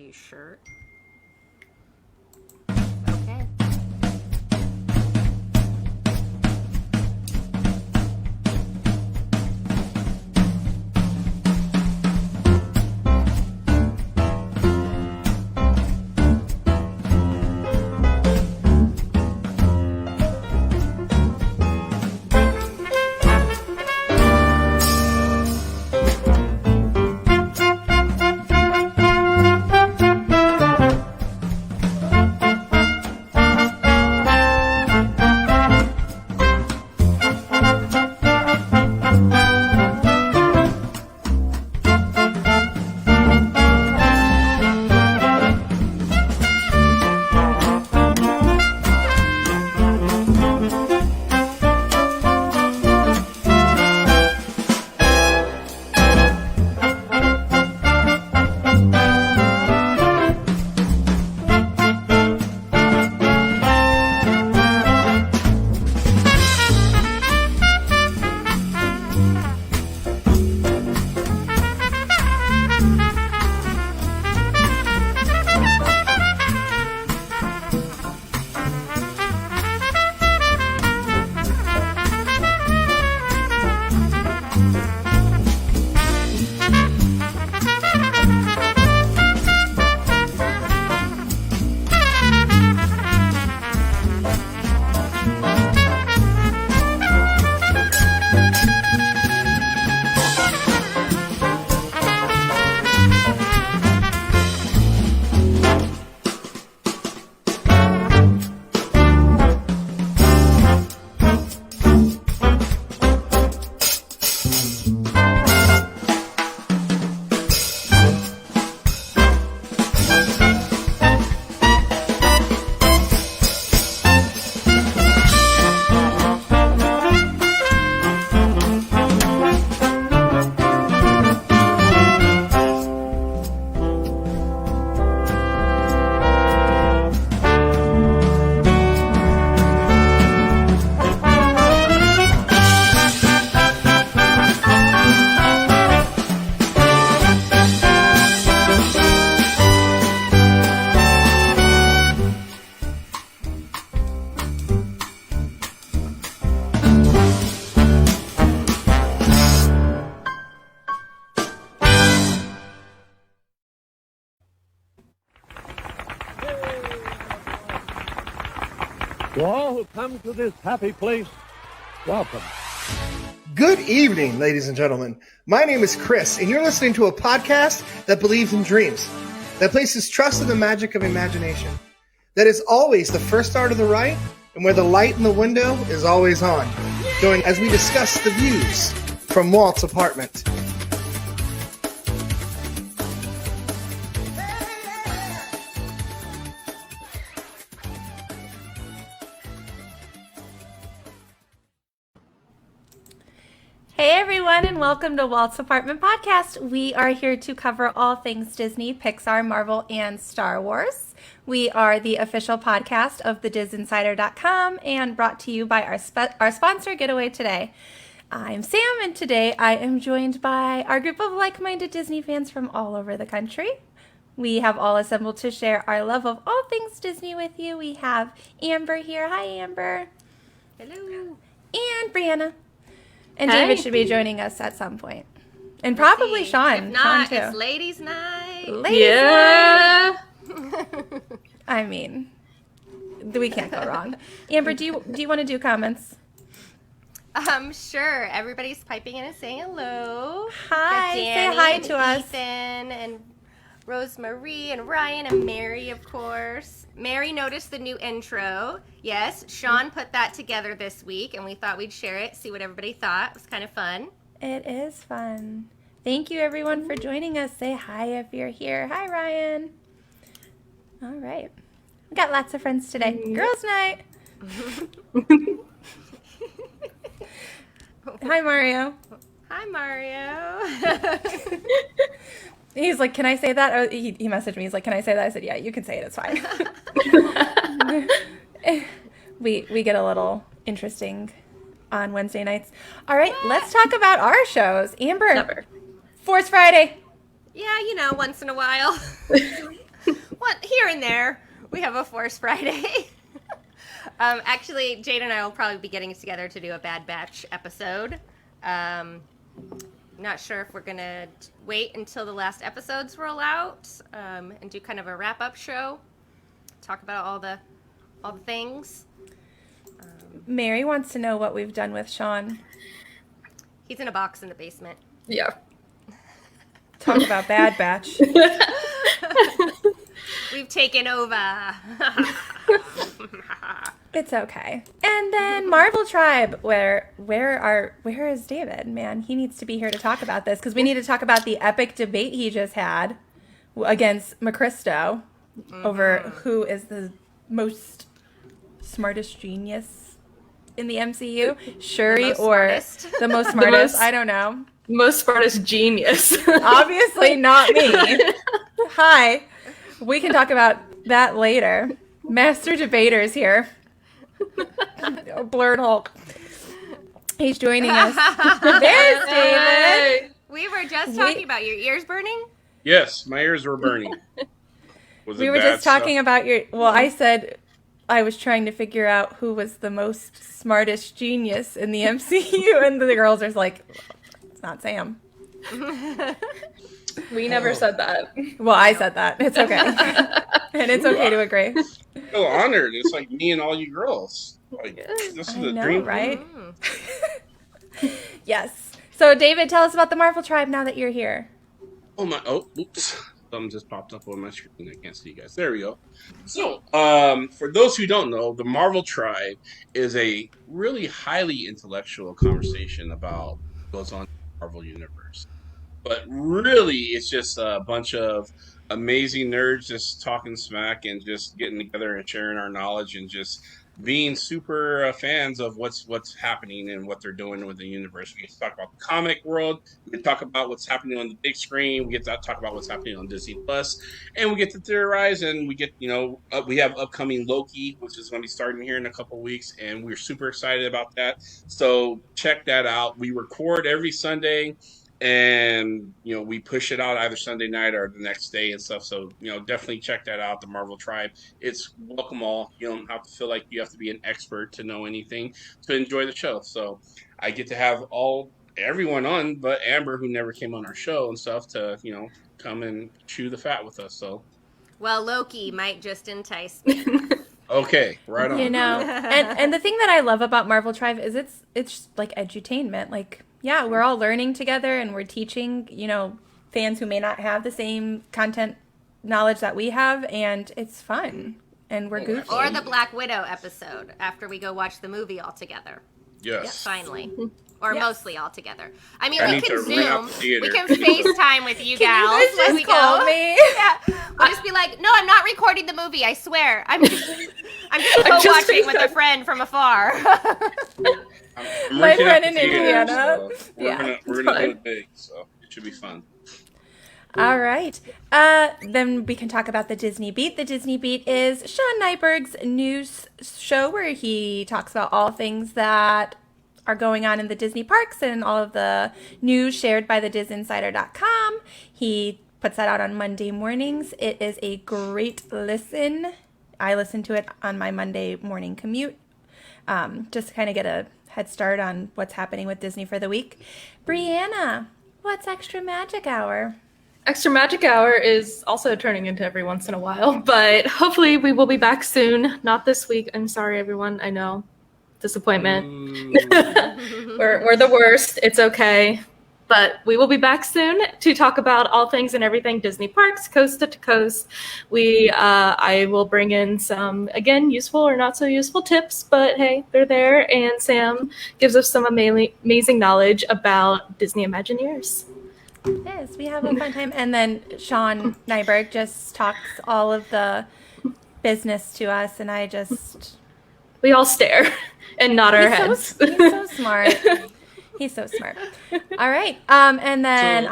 a shirt. Okay. To all who come to this happy place, welcome. Good evening, ladies and gentlemen. My name is Chris, and you're listening to a podcast that believes in dreams, that places trust in the magic of imagination, that is always the first star to the right, and where the light in the window is always on. Join as we discuss the views from Walt's apartment. Hey everyone, and welcome to Walt's Apartment Podcast. We are here to cover all things Disney, Pixar, Marvel, and Star Wars. We are the official podcast of thedisinsider.com and brought to you by our sponsor, Getaway Today. I'm Sam, and today I am joined by our group of like-minded Disney fans from all over the country. We have all assembled to share our love of all things Disney with you. We have Amber here. Hi, Amber. Hello. And Brianna. And Hi. David should be joining us at some point. And probably Sean. If not, Sean too. it's ladies' night. Ladies' Yeah. night. I mean, we can't go wrong. Amber, do you want to do comments? Sure. Everybody's piping in and saying hello. Hi. Got Say Danny hi and to us. Ethan and Rosemarie and Ryan and Mary, of course. Mary noticed the new intro. Yes, Sean put that together this week, and we thought we'd share it, see what everybody thought. It was kind of fun. It is fun. Thank you, everyone, for joining us. Say hi if you're here. Hi, Ryan. All right. We got lots of friends today. Girls' night. Hi, Mario. Hi, Mario. He's like, can I say that? Oh, he messaged me. He's like, can I say that? I said, yeah, you can say it. It's fine. we get a little interesting on Wednesday nights. All right, let's talk about our shows. Amber, Never. Force Friday. Yeah, once in a while. in there, we have a Force Friday. Actually, Jade and I will probably be getting together to do a Bad Batch episode. Not sure if we're going to wait until the last episodes roll out and do kind of a wrap-up show. Talk about all the things. Mary wants to know what we've done with Sean. He's in a box in the basement. Yeah. Talk about Bad Batch. We've taken over. It's okay. And then Marvel Tribe, where is David? Man, he needs to be here to talk about this because we need to talk about the epic debate he just had against McChristo over who is the most smartest genius in the MCU, Shuri or smartest. the most smartest. most- I don't know. Most smartest genius. Obviously not me. Hi. We can talk about that later. Master debaters here. Blurred Hulk. He's joining us. There's David. We were just talking about your ears burning. Yes, my ears were burning. Was We it were bad just talking stuff? about your. Well, I said I was trying to figure out who was the most smartest genius in the MCU, and the girls are like, it's not Sam. We never said that. Well, I said that. It's okay. And it's okay to agree. I feel honored. It's like me and all you girls. Like, this is I a know, dream. right? Yes. So, David, tell us about the Marvel Tribe now that you're here. Oh my! Oh, oops! Something just popped up on my screen. I can't see you guys. There we go. So, for those who don't know, the Marvel Tribe is a really highly intellectual conversation about what goes on in the Marvel universe. But really, it's just a bunch of amazing nerds just talking smack and just getting together and sharing our knowledge and just being super fans of what's happening and what they're doing with the universe. We get to talk about the comic world. We get to talk about what's happening on the big screen. We get to talk about what's happening on Disney Plus, and we get to theorize. And we get, we have upcoming Loki, which is going to be starting here in a couple weeks, and we're super excited about that. So check that out. We record every Sunday. And we push it out either Sunday night or the next day and stuff. So definitely check that out. The Marvel Tribe. It's welcome all. You don't have to feel like you have to be an expert to know anything to enjoy the show. So I get to have everyone on, but Amber, who never came on our show and stuff, to come and chew the fat with us. So Well, Loki might just entice me. okay, right on. And the thing that I love about Marvel Tribe is it's like edutainment. Like, yeah, we're all learning together and we're teaching, fans who may not have the same content knowledge that we have, and it's fun. And we're goofy. Or the Black Widow episode after we go watch the movie all together. Yes. Finally. Or mostly all together. I mean, I we need can to rent out Zoom. the theater. We can FaceTime with you Can gals you guys when just we call go. me? Yeah. We'll just be like, no, I'm not recording the movie. I swear. I'm just co-watching with a friend from afar. I'm My renting out friend the in theater, Indiana. so Yeah, we're gonna do it big, so it should be fun. All right. Then we can talk about the Disney Beat. The Disney Beat is Sean Nyberg's news show where he talks about all things that are going on in the Disney parks and all of the news shared by the DisInsider.com. He puts that out on Monday mornings. It is a great listen. I listen to it on my Monday morning commute, just to kind of get a head start on what's happening with Disney for the week. Brianna, what's Extra Magic Hour? Extra Magic Hour is also turning into every once in a while, but hopefully we will be back soon. Not this week. I'm sorry, everyone. I know. Disappointment. We're the worst. It's okay. But we will be back soon to talk about all things and everything Disney parks, coast to coast. I will bring in some, again, useful or not so useful tips, but hey, they're there. And Sam gives us some amazing knowledge about Disney Imagineers. Yes, we have a fun time. And then Sean Nyberg just talks all of the business to us, and We all stare and nod our heads. He's so smart. He's so smart. All right. And then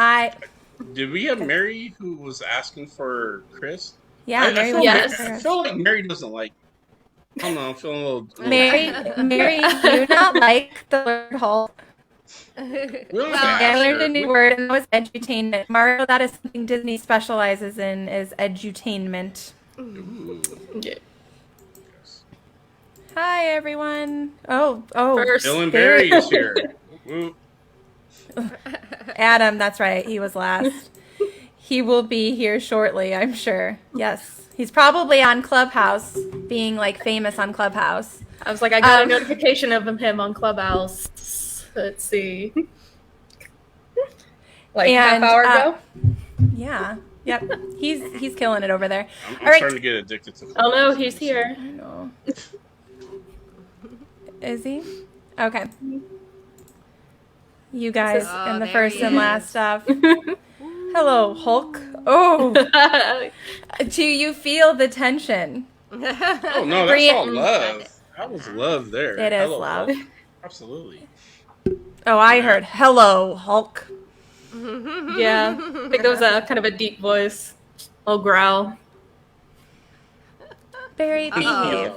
Did we have Mary who was asking for Chris? Mary feel was Yes. I feel like Mary doesn't like. I don't know. I'm feeling a little. Mary, do you not like the word Hulk? We don't have to Well, ask I learned her. a new word, and that was edutainment. Mario, that is something Disney specializes in, is edutainment. Ooh. Yeah. Hi, everyone. Oh, First. Dylan Barry is here. Woo. Adam, that's right. He was last. He will be here shortly, I'm sure. Yes. He's probably on Clubhouse, being like famous on Clubhouse. I was like, I got a notification of him on Clubhouse. Let's see. Like half hour ago? Yeah. Yep. He's killing it over there. I'm All right. starting to get addicted to Oh no, he's here. I know. Is he? Okay. You guys Oh, and the there first he and is. last stuff. Hello, Hulk. Oh, do you feel the tension? Oh no, that's Bri- all love. That was love there. It is Hello, love. Hulk. Absolutely. Oh, I heard hello, Hulk. Yeah, I think it was a kind of a deep voice, little growl. Barry, behave.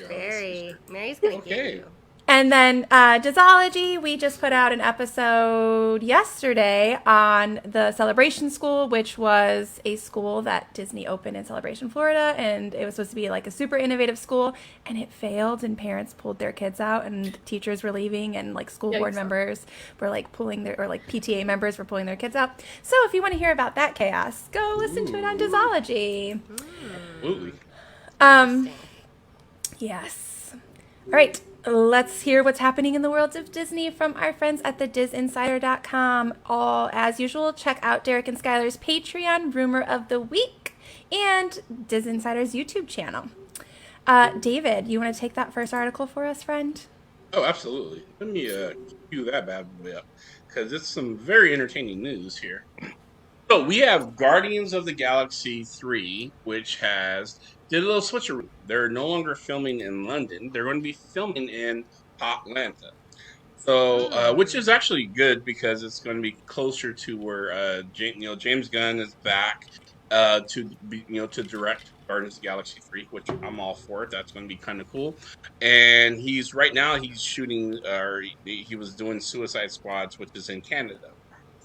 Mary. Mary's gonna get Okay. you. And then Disology, we just put out an episode yesterday on the Celebration School, which was a school that Disney opened in Celebration, Florida, and it was supposed to be like a super innovative school, and it failed, and parents pulled their kids out, and teachers were leaving, and like school board Yikes. members were like pulling their, or like PTA members were pulling their kids out. So if you want to hear about that chaos, go listen to it on Disology. Absolutely. Yes. All right. Let's hear what's happening in the world of Disney from our friends at the DizInsider.com. All as usual, check out Derek and Skylar's Patreon Rumor of the Week and DizInsider's YouTube channel. David, you want to take that first article for us, friend? Oh, absolutely. Let me cue that bad boy up because it's some very entertaining news here. So we have Guardians of the Galaxy 3, which did a little switcheroo. They're no longer filming in London. They're going to be filming in Atlanta. So, which is actually good because it's going to be closer to where James Gunn is back to direct Guardians of the Galaxy 3, which I'm all for it. That's going to be kind of cool. And he's shooting, he was doing Suicide Squads, which is in Canada.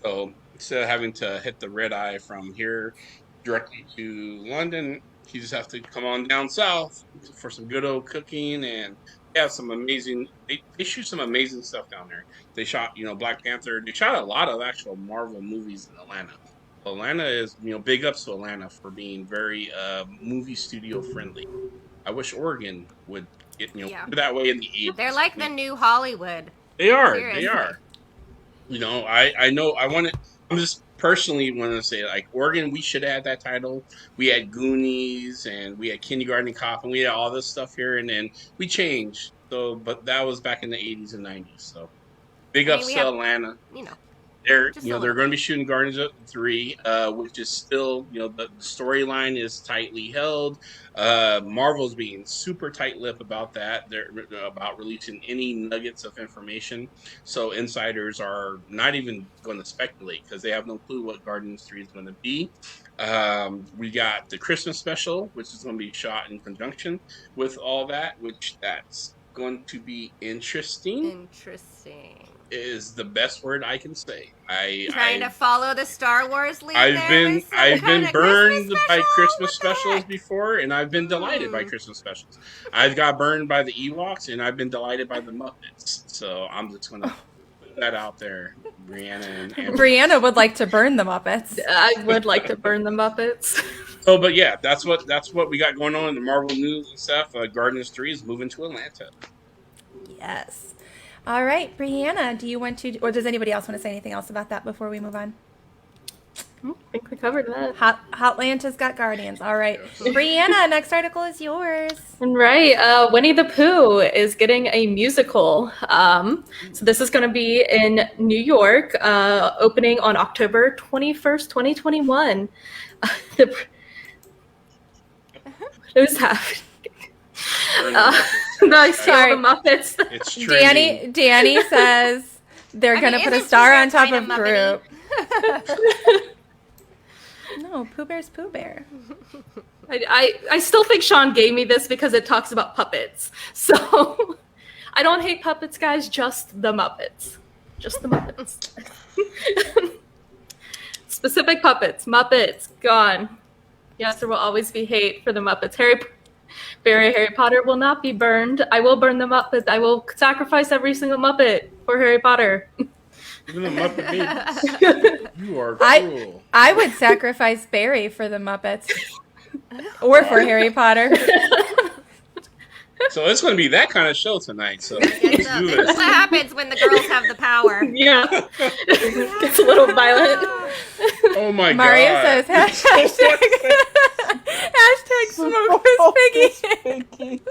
So instead of having to hit the red eye from here directly to London, he just have to come on down south for some good old cooking, and they have some amazing. They shoot some amazing stuff down there. They shot, Black Panther. They shot a lot of actual Marvel movies in Atlanta. Atlanta is, big ups to Atlanta for being very movie studio friendly. I wish Oregon would get that way in the 80s. They're like the new Hollywood. They are. Seriously. They are. I know. I'm just personally want to say, like, Oregon, we should have had that title. We had Goonies and we had Kindergarten Cop and we had all this stuff here, and then we changed. So, but that was back in the 80s and 90s. So, big ups to Atlanta. They're they're going to be shooting Guardians of 3, which is still the storyline is tightly held. Marvel's being super tight-lipped about that. They're about releasing any nuggets of information. So insiders are not even going to speculate because they have no clue what Guardians 3 is going to be. We got the Christmas special, which is going to be shot in conjunction with all that, which that's going to be interesting. Is the best word I can say. Trying to follow the Star Wars lead. I've been burned by Christmas specials before, and I've been delighted by Christmas specials. I've got burned by the Ewoks, and I've been delighted by the Muppets. So I'm just gonna put that out there, Brianna. And Brianna would like to burn the Muppets. I would like to burn the Muppets. So, but yeah, that's what we got going on in the Marvel news and stuff. Guardians 3 is moving to Atlanta. Yes. All right, Brianna, do you want to, or does anybody else want to say anything else about that before we move on? I think we covered that. Hotlanta's got Guardians. All right. Brianna, next article is yours. Right. Winnie the Pooh is getting a musical. So this is going to be in New York, opening on October 21st, 2021. Who's happening? No, sorry, the Muppets. It's trending. Danny says they're going to put a star on top of Group. No, Pooh Bear's Pooh Bear. I still think Sean gave me this because it talks about puppets. So I don't hate puppets, guys, just the Muppets. Just the Muppets. Specific puppets. Muppets, gone. Yes, there will always be hate for the Muppets. Harry Potter will not be burned. I will burn the Muppets. I will sacrifice every single Muppet for Harry Potter. Even the Muppet Babies. You are cruel. I would sacrifice Barry for the Muppets. Or for Harry Potter. So it's going to be that kind of show tonight. So It's let's do that's this. what happens when the girls have the power. Yeah. Gets a little violent. Oh my Mario god. says hashtag smoke with Piggy.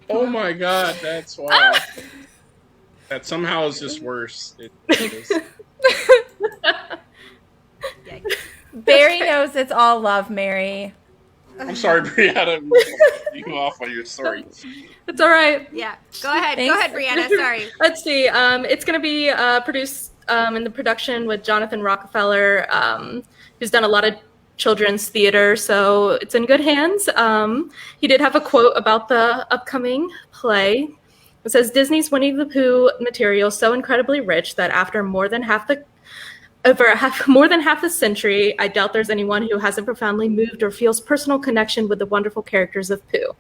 Oh my god, that's wild. That somehow is just worse. It is. Yikes. Barry knows it's all love, Mary. I'm sorry, Brianna. You go off on your story. It's all right. Yeah. Go ahead. Thanks. Go ahead, Brianna. Sorry. Let's see. It's going to be produced in the production with Jonathan Rockefeller, who's done a lot of children's theater, so it's in good hands. He did have a quote about the upcoming play. It says, Disney's Winnie the Pooh material so incredibly rich that after more than half the century, I doubt there's anyone who hasn't profoundly moved or feels personal connection with the wonderful characters of Pooh.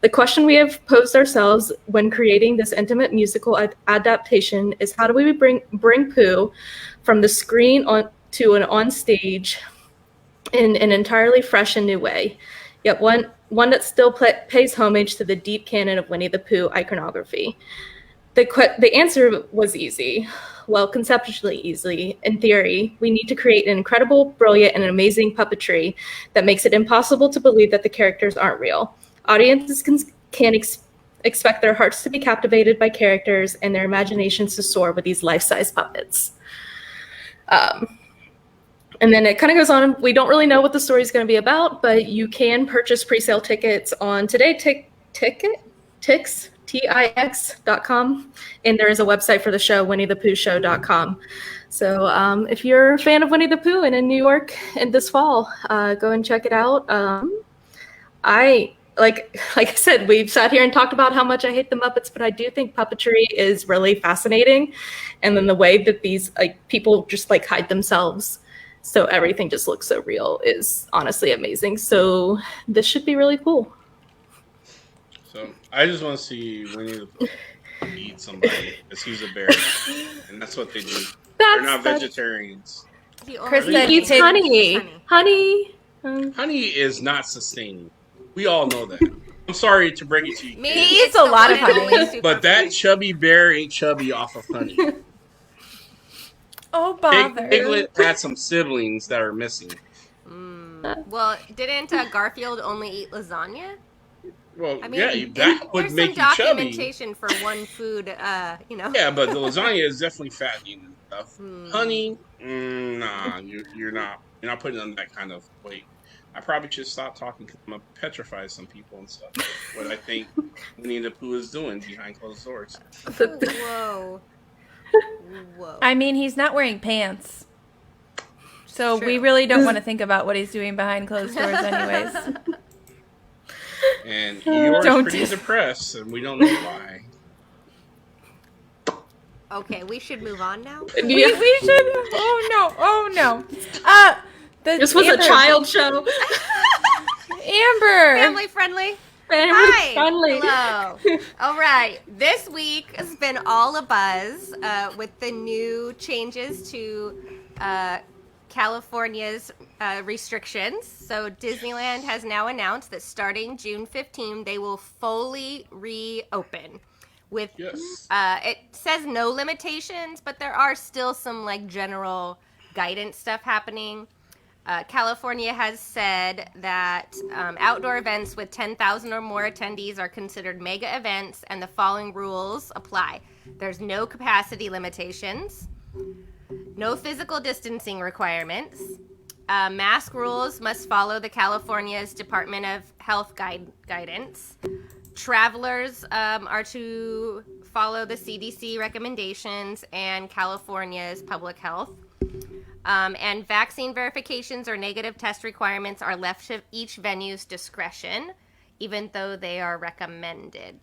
The question we have posed ourselves when creating this intimate musical adaptation is how do we bring Pooh from the screen to an on stage in an entirely fresh and new way, yet one that still pays homage to the deep canon of Winnie the Pooh iconography. The answer was easy. Well, conceptually easy. In theory, we need to create an incredible, brilliant, and amazing puppetry that makes it impossible to believe that the characters aren't real. Audiences can expect their hearts to be captivated by characters and their imaginations to soar with these life-size puppets. And then it kind of goes on. We don't really know what the story is going to be about, but you can purchase pre-sale tickets on Tix.com, and there is a website for the show, WinnieThePoohShow.com. So if you're a fan of Winnie the Pooh and in New York in this fall, go and check it out. Like I said, we've sat here and talked about how much I hate the Muppets, but I do think puppetry is really fascinating, and then the way that these people just hide themselves, so everything just looks so real, is honestly amazing. So this should be really cool. So I just want to see Winnie the Pooh eat somebody because he's a bear, and that's what they do. They're not vegetarians. Krista He eats honey. Honey. Honey is not sustaining. We all know that. I'm sorry to break it to you, Me, kids, He eats it's a the lot one of and honey. only superfood. but that chubby bear ain't chubby off of honey. Oh, bother. Piglet had some siblings that are missing. Well, didn't Garfield only eat lasagna? Well, I mean, yeah, that would there's make some you chubby. documentation for one food, Yeah, but the lasagna is definitely fattening and stuff. Honey, nah, you're not putting on that kind of weight. I probably should stop talking because I'm gonna petrify some people and stuff. What I think Winnie the Pooh is doing behind closed doors. Whoa. Whoa. I mean, he's not wearing pants. So True. we really don't want to think about what he's doing behind closed doors anyways. And Eeyore's Don't pretty dis- depressed, and we don't know why. Okay, we should move on now. We should. Oh no. This was Amber. a child show. Amber. Family friendly. Family Hi. friendly. Hello. All right. This week has been all a buzz with the new changes to California's restrictions. So Disneyland has now announced that starting June 15, they will fully reopen. With Yes. it says no limitations, but there are still some general guidance stuff happening. California has said that outdoor events with 10,000 or more attendees are considered mega events, and the following rules apply. There's no capacity limitations, no physical distancing requirements, mask rules must follow the California's Department of Health guidance. Travelers are to follow the CDC recommendations and California's public health. And vaccine verifications or negative test requirements are left to each venue's discretion, even though they are recommended.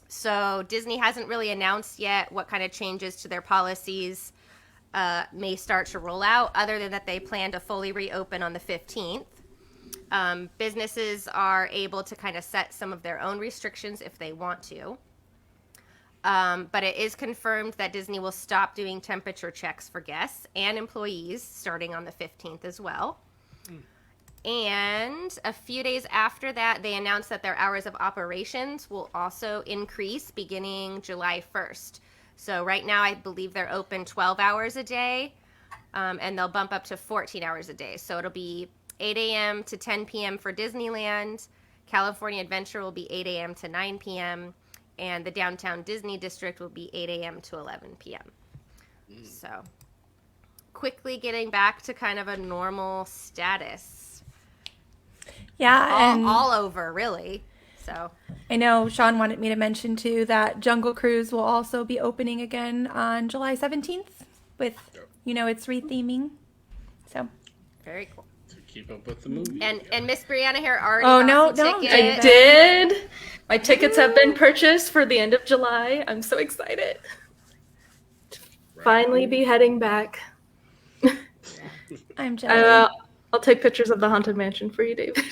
So Disney hasn't really announced yet what kind of changes to their policies may start to roll out, other than that they plan to fully reopen on the 15th. Businesses are able to kind of set some of their own restrictions if they want to. But it is confirmed that Disney will stop doing temperature checks for guests and employees starting on the 15th as well. And a few days after that, they announced that their hours of operations will also increase beginning July 1st. So right now, I believe they're open 12 hours a day, and they'll bump up to 14 hours a day. So it'll be 8 a.m. to 10 p.m. for Disneyland. California Adventure will be 8 a.m. to 9 p.m. And the Downtown Disney District will be 8 a.m. to 11 p.m. So quickly getting back to kind of a normal status. Yeah, and All over, really. So I know Sean wanted me to mention too that Jungle Cruise will also be opening again on July 17th with, its retheming. So very cool. To keep up with the movie. And Miss Brianna here already Oh, bought the no. ticket. I did. My tickets have been purchased for the end of July. I'm so excited. Finally be heading back. I'm jealous. I'll take pictures of the Haunted Mansion for you, David.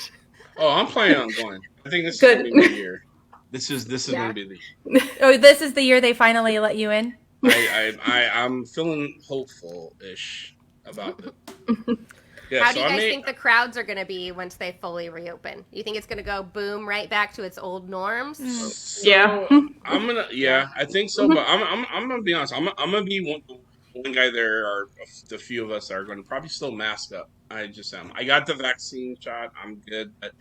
Oh, I'm planning on going. I think this Good. is going to be the year. This is going to be the Oh, this is the year they finally let you in? I'm feeling hopeful-ish about it. Yeah, How do you guys think the crowds are going to be once they fully reopen? You think it's going to go boom right back to its old norms? Yeah. I think so. But I'm gonna be honest. I'm gonna be one guy there, or the few of us are going to probably still mask up. I just am. I got the vaccine shot. I'm good, but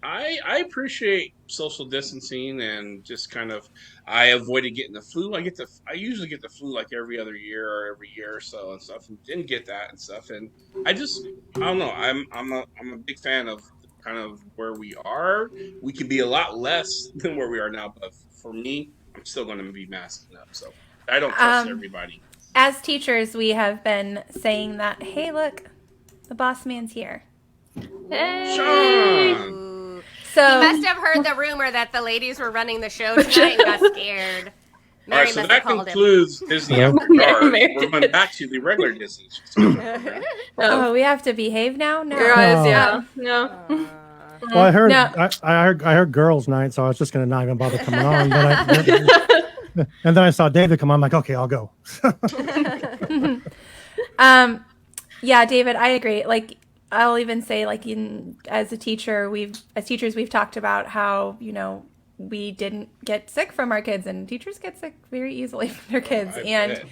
I appreciate social distancing and just kind of I avoided getting the flu. I usually get the flu like every other year or every year or so and stuff, and didn't get that and stuff. And I don't know. I'm a big fan of kind of where we are. We could be a lot less than where we are now, but for me, I'm still going to be masking up. So I don't trust everybody. As teachers, we have been saying that, hey, look, the boss man's here. Hey. Ooh. So You must have heard the rumor that the ladies were running the show tonight and got scared. All Mary right, so must that have called him. concludes Disney. Yeah. We're going back to the regular Disney. Oh, we have to behave now? No. Your eyes, Oh. yeah. No. Well, I heard No. I heard girls' night, so I was just gonna not even bother coming on. But and then I saw David come on. I'm like, okay, I'll go. Yeah, David, I agree. Like, I'll even say, like, as teachers, we've talked about how, we didn't get sick from our kids, and teachers get sick very easily from their kids. And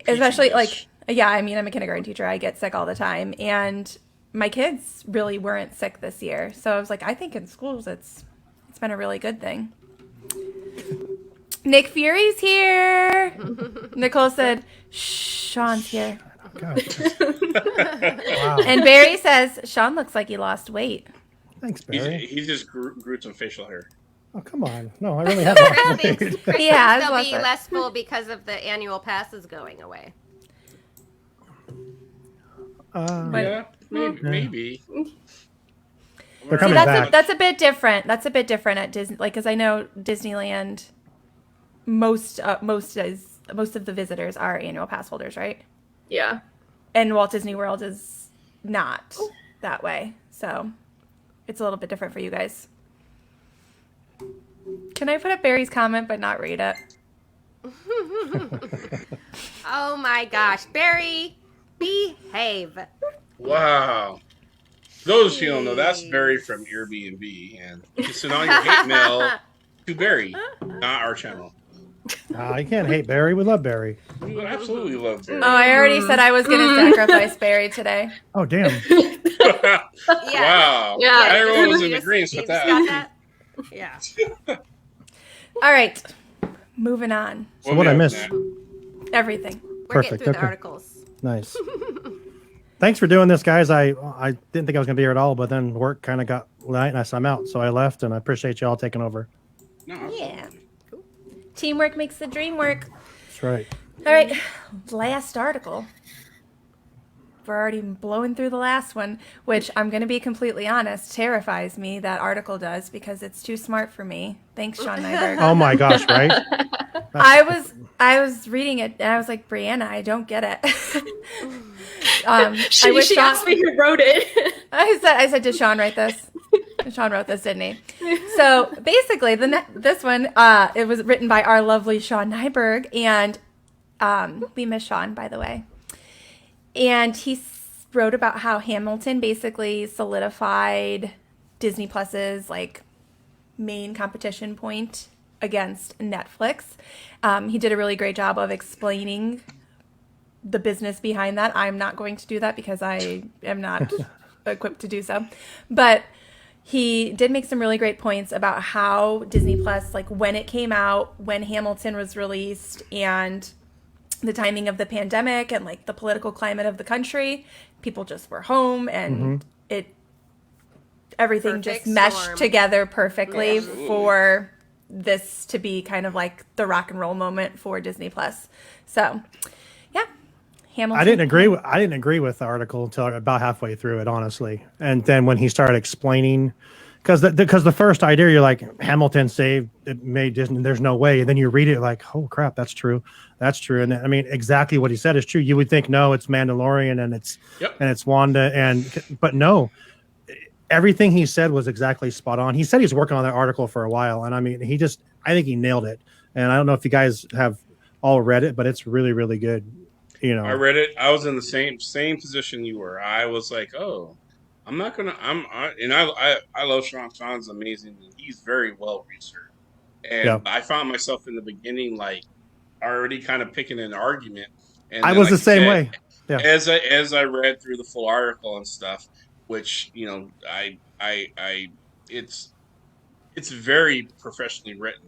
especially, like, yeah, I mean, I'm a kindergarten teacher. I get sick all the time. And my kids really weren't sick this year. So I was like, I think in schools, it's been a really good thing. Nick Fury's here. Nicole said, Sean's here. God. Wow. And Barry says, Sean looks like he lost weight. Thanks, Barry. He just grew some facial hair. Oh, come on. No, I really have lost weight. Yeah, They'll I've be lost it. less full because of the annual passes going away. Yeah, maybe. They're See, coming back. that's a bit different. That's a bit different at Disney, like, because I know Disneyland. Most of the visitors are annual pass holders, right? Yeah. And Walt Disney World is not that way, so it's a little bit different for you guys. Can I put up Barry's comment but not read it? Oh my gosh. Barry, behave. Wow. Those who don't know, that's Barry from Airbnb, and you send all your hate mail to Barry, not our channel. You can't hate Barry. We love Barry. We would absolutely love Barry. Oh, I already said I was going to sacrifice Barry today. Oh, damn. Wow. Yeah. Everyone was in You just- agreement you with just that. got that? Yeah. All right, moving on. So what I missed? Everything. We're getting Perfect, through the okay. articles. Nice. Thanks for doing this, guys. I didn't think I was going to be here at all, but then work kind of got late and I'm out. So I left, and I appreciate you all taking over. No, Yeah. Teamwork makes the dream work. That's right. All right, last article. We're already blowing through the last one, which I'm going to be completely honest, terrifies me. That article does, because it's too smart for me. Thanks, Sean Nyberg. Oh, my gosh, right? I was reading it and I was like, Brianna, I don't get it. She wish Sean- asked me who wrote it. I said, did Sean write this? Sean wrote this, didn't he? So basically, this one, it was written by our lovely Sean Nyberg, and we miss Sean, by the way. And he wrote about how Hamilton basically solidified Disney Plus's like main competition point against Netflix. He did a really great job of explaining the business behind that. I'm not going to do that because I am not equipped to do so. But he did make some really great points about how Disney Plus, like when it came out, when Hamilton was released, and the timing of the pandemic and like the political climate of the country, people just were home, and everything Perfect just meshed storm. together perfectly Absolutely. for this to be kind of like the rock and roll moment for Disney Plus. So, yeah, Hamilton. I didn't agree with the article until about halfway through it, honestly. And then when he started explaining, because the first idea, you're like, Hamilton saved, it made Disney. There's no way. And then you read it like, oh crap, that's true. That's true. And I mean, exactly what he said is true. You would think, no, it's Mandalorian and it's Wanda, but no. Everything he said was exactly spot on. He said he's working on that article for a while, and I mean, I think he nailed it. And I don't know if you guys have all read it, but it's really, really good. You know, I read it. I was in the same position you were. I was like, oh, I'm not gonna. I love Sean. Sean's amazing. He's very well researched, and I found myself in the beginning like already kind of picking an argument. And I then, was like the same you way. said, Yeah. As I read through the full article and stuff, which it's very professionally written.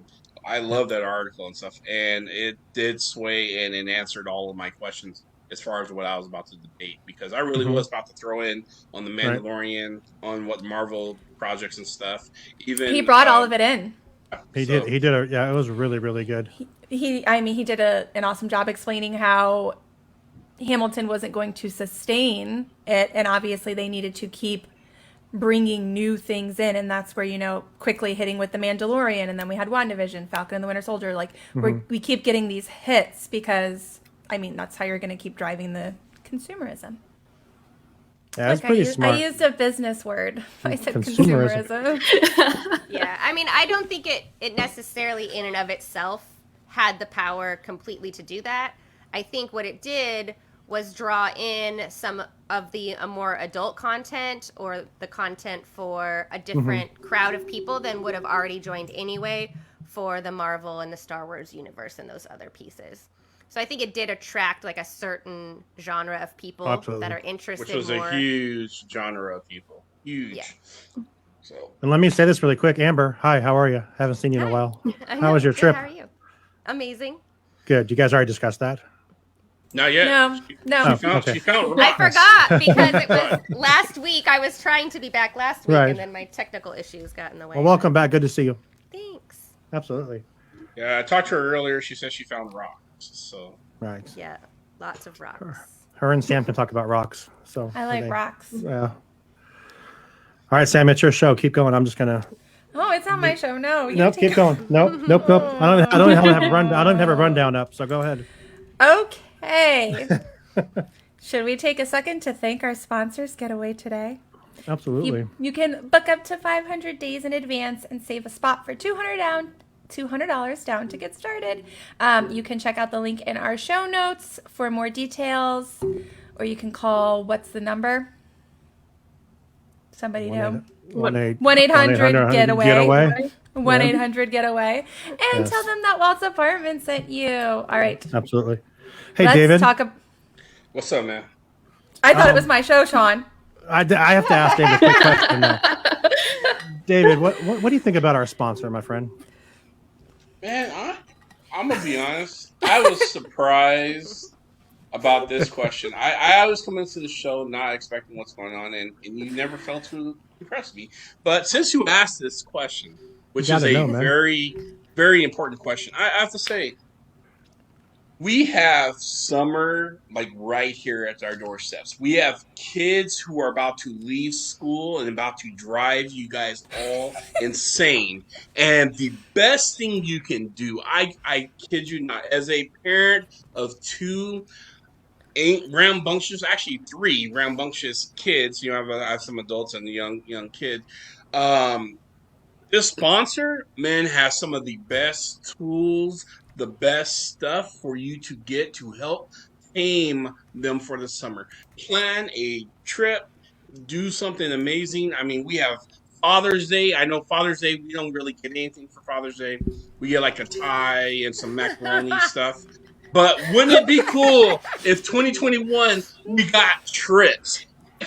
I love that article and stuff, and it did sway and it answered all of my questions as far as what I was about to debate, because I really was about to throw in on the Mandalorian, on what Marvel projects and stuff. Even He brought all of it in. He did. It was really, really good. He did an awesome job explaining how Hamilton wasn't going to sustain it, and obviously they needed to keep bringing new things in, and that's where, quickly hitting with The Mandalorian, and then we had WandaVision, Falcon and the Winter Soldier. Like, we keep getting these hits because, that's how you're going to keep driving the consumerism. Yeah, that's pretty smart. I used a business word. I said Consumerism. consumerism. Yeah, I don't think it necessarily in and of itself had the power completely to do that. I think what it did was draw in some of the more adult content, or the content for a different crowd of people than would have already joined anyway for the Marvel and the Star Wars universe and those other pieces. So I think it did attract like a certain genre of people that are interested, which was more. a huge genre of people. Huge. Yeah. So And let me say this really quick. Amber, hi, how are you? Haven't seen you in a while. How was your Good, trip? How are you? Amazing. Good. You guys already discussed that? not yet. No. She found I rocks. forgot because it was last week. I was trying to be back last week, Right. and then my technical issues got in the way. Well, welcome back. Good to see you. Thanks. Absolutely. Yeah, I talked to her earlier. She said she found rocks. So Right. Yeah, lots of rocks. Her and Sam can talk about rocks. So I like rocks. Yeah. All right, Sam, it's your show. Keep going. I'm just gonna. Oh, it's not my show. No. You Nope. take Keep going. Nope. I don't even have a rundown. I don't even have a rundown up. So go ahead. Okay. Should we take a second to thank our sponsors, Getaway Today? Absolutely. You can book up to 500 days in advance and save a spot for $200 down to get started. You can check out the link in our show notes for more details, or you can call, what's the number? Somebody know? 1-800-GETAWAY. 1-800-GETAWAY. And tell them that Walt's Apartment sent you. All right. Absolutely. Hey, Let's David. what's up, man? I thought it was my show, Sean. I have to ask David a quick question now. David, what do you think about our sponsor, my friend? Man, I'm gonna be honest. I was surprised about this question. I always come into the show not expecting what's going on, and you never failed to impress me. But since you asked this question, which is a very, very important question, I have to say, we have summer like right here at our doorsteps. We have kids who are about to leave school and about to drive you guys all insane. And the best thing you can do, I kid you not, as a parent of two rambunctious, actually 3 rambunctious kids. You know, I have some adults and a young kid. Um, this sponsor, man, has some of the best tools, the best stuff for you to get to help tame them for the summer. Plan a trip, do something amazing. I mean, we have Father's Day. I know Father's Day, we don't really get anything for Father's Day. We get like a tie and some macaroni stuff. But wouldn't it be cool if 2021 we got trips?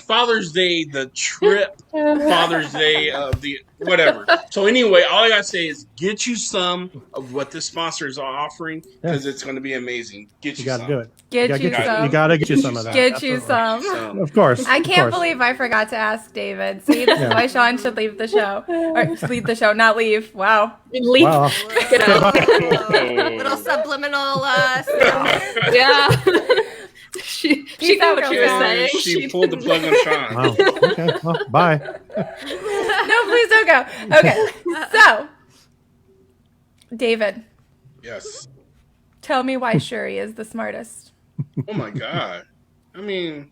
Father's Day, the trip, Father's Day of the whatever. So anyway, all I gotta say is get you some of what this sponsor is offering because it's going to be amazing. Get You you got to some. do it. Get you You some. got to get you some of that. Get you Absolutely. some. Of course. I of can't course. believe I forgot to ask David. See, this is why Sean should leave the show. Or leave the show, not leave. Wow. Leave. Wow. Get out. Little subliminal stuff there. Yeah. she got what she was saying. She pulled the plug on Sean. Wow. Okay. Well, bye. No, please don't go. Okay. So, David, Yes. tell me why Shuri is the smartest. Oh my god. I mean,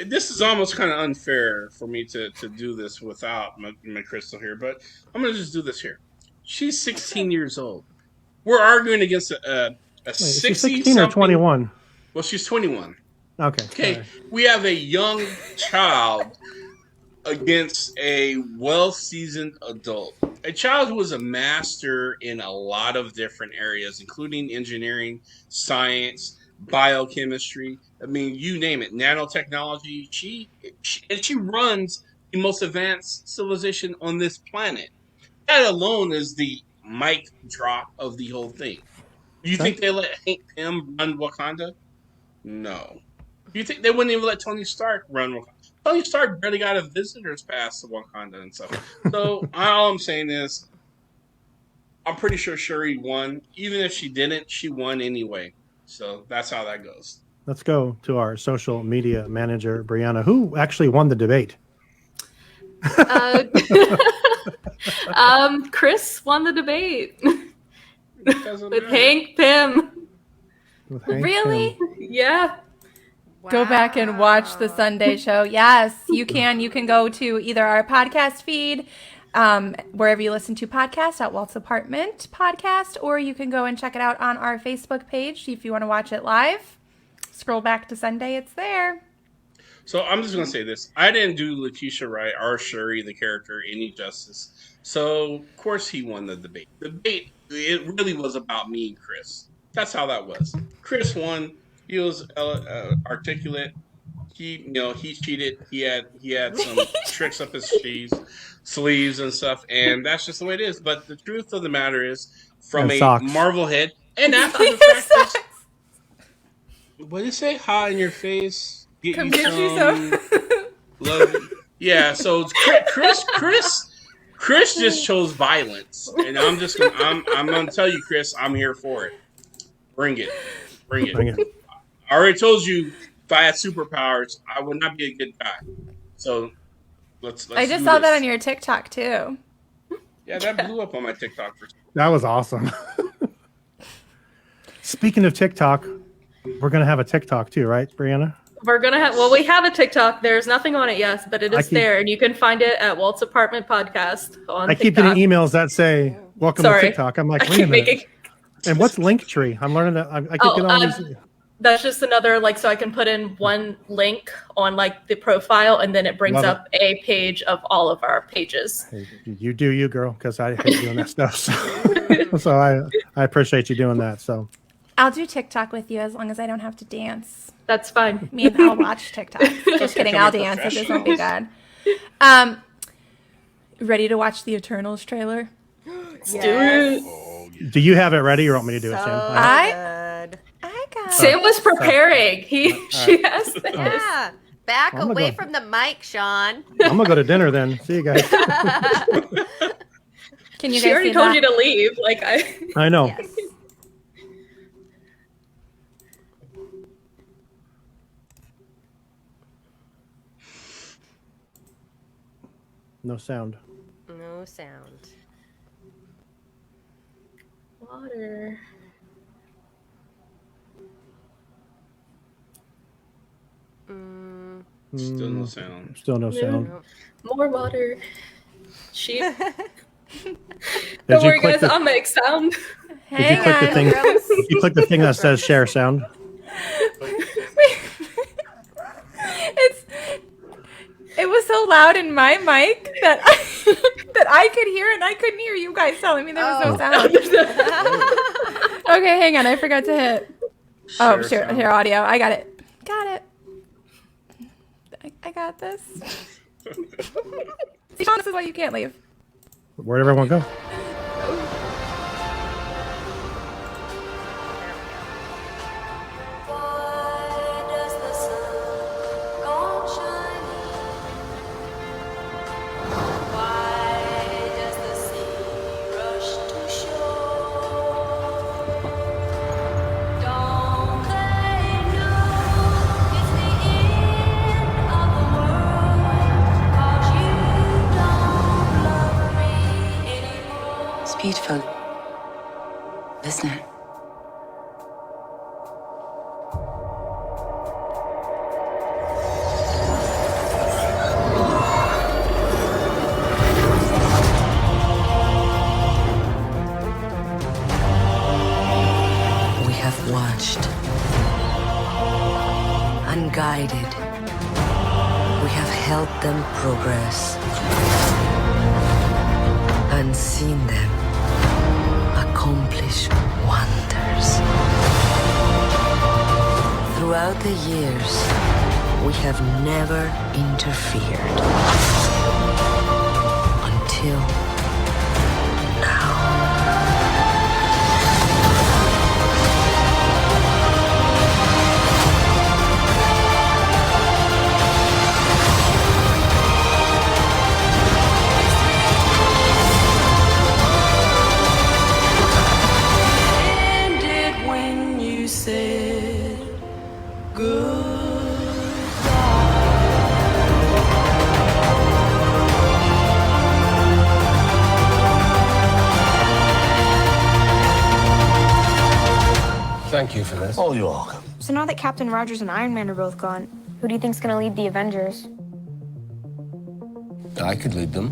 this is almost kind of unfair for me to do this without my Crystal here, but I'm gonna just do this here. She's 16 years old. We're arguing against a Wait, is she 60 16 or 21? Well, she's 21. Okay. Okay, sorry. we have a young child against a well-seasoned adult. A child who is a master in a lot of different areas, including engineering, science, biochemistry. I mean, you name it. Nanotechnology. She runs the most advanced civilization on this planet. That alone is the mic drop of the whole thing. Do you Okay. think they let Hank Pym run Wakanda? No. Do you think they wouldn't even let Tony Stark run Wakanda? Tony Stark barely got a visitor's pass to Wakanda and stuff. So all I'm saying is, I'm pretty sure Shuri won. Even if she didn't, she won anyway. So that's how that goes. Let's go to our social media manager, Brianna, who actually won the debate. Chris won the debate Doesn't with matter. Hank Pym. With Hank Really? Pym. Yeah. Go back and watch the Sunday show. Yes, you can. You can go to either our podcast feed, wherever you listen to podcasts at Walt's Apartment Podcast, or you can go and check it out on our Facebook page if you want to watch it live. Scroll back to Sunday, it's there. So I'm just gonna say this: I didn't do Letitia Wright or Shuri, the character, any justice. So of course he won the debate. The debate, it really was about me and Chris. That's how that was. Chris won. He was articulate. He cheated. He had some tricks up his sleeves and stuff, and that's just the way it is. But the truth of the matter is, from And a socks. Marvel head, and after the fact is, what did it say? Hot in your face. Come get you some. Love. Yeah. So Chris just chose violence, and I'm gonna tell you, Chris, I'm here for it. Bring it. Bring it. I already told you if I had superpowers, I would not be a good guy. So let's I just do saw this. that on your TikTok too. Yeah, that blew up on my TikTok. That was awesome. Speaking of TikTok, we're going to have a TikTok too, right, Brianna? We're gonna have. Well, we have a TikTok. There's nothing on it yet, but it is keep- there, and you can find it at Walt's Apartment Podcast on I keep TikTok. getting emails that say, welcome Sorry. to TikTok. I'm like, I wait a keep minute. making. And what's Linktree? I'm learning that. I keep getting all these. That's just another so I can put in one link on the profile, and then it brings Love it. up a page of all of our pages. Hey, you do you, girl, because I hate doing that stuff. So I appreciate you doing that. So I'll do TikTok with you as long as I don't have to dance. That's fine. Me and I'll watch TikTok. Just kidding, I'll dance. It just won't be good. Ready to watch the Eternals trailer? Let's do it. do you have it ready or want me to do it, Sam? I got Sam was preparing. She has this. Yeah. Back I'm gonna away go- from the mic, Sean. I'm going to go to dinner then. See you guys. Can you She guys already see told that? you to leave. I know. Yes. No sound. No sound. Water. Still no sound. Still no sound. More water. Sheep. Did Don't you worry, click guys. the- I'll make sound. Did you click the thing? Rose. Did you click the thing that says share sound? It was so loud in my mic that that I could hear and I couldn't hear you guys telling me there was no sound. Okay, hang on. I forgot to hit. Share audio. I got it. Got it. I got this. This is why you can't leave. Where'd everyone go? It's beautiful, isn't it? We have watched, unguided. We have helped them progress and seen them accomplish wonders. Throughout the years, we have never interfered until now. Ended when you said Thank you for this. Oh, you're welcome. So now that Captain Rogers and Iron Man are both gone, who do you think's gonna lead the Avengers? I could lead them.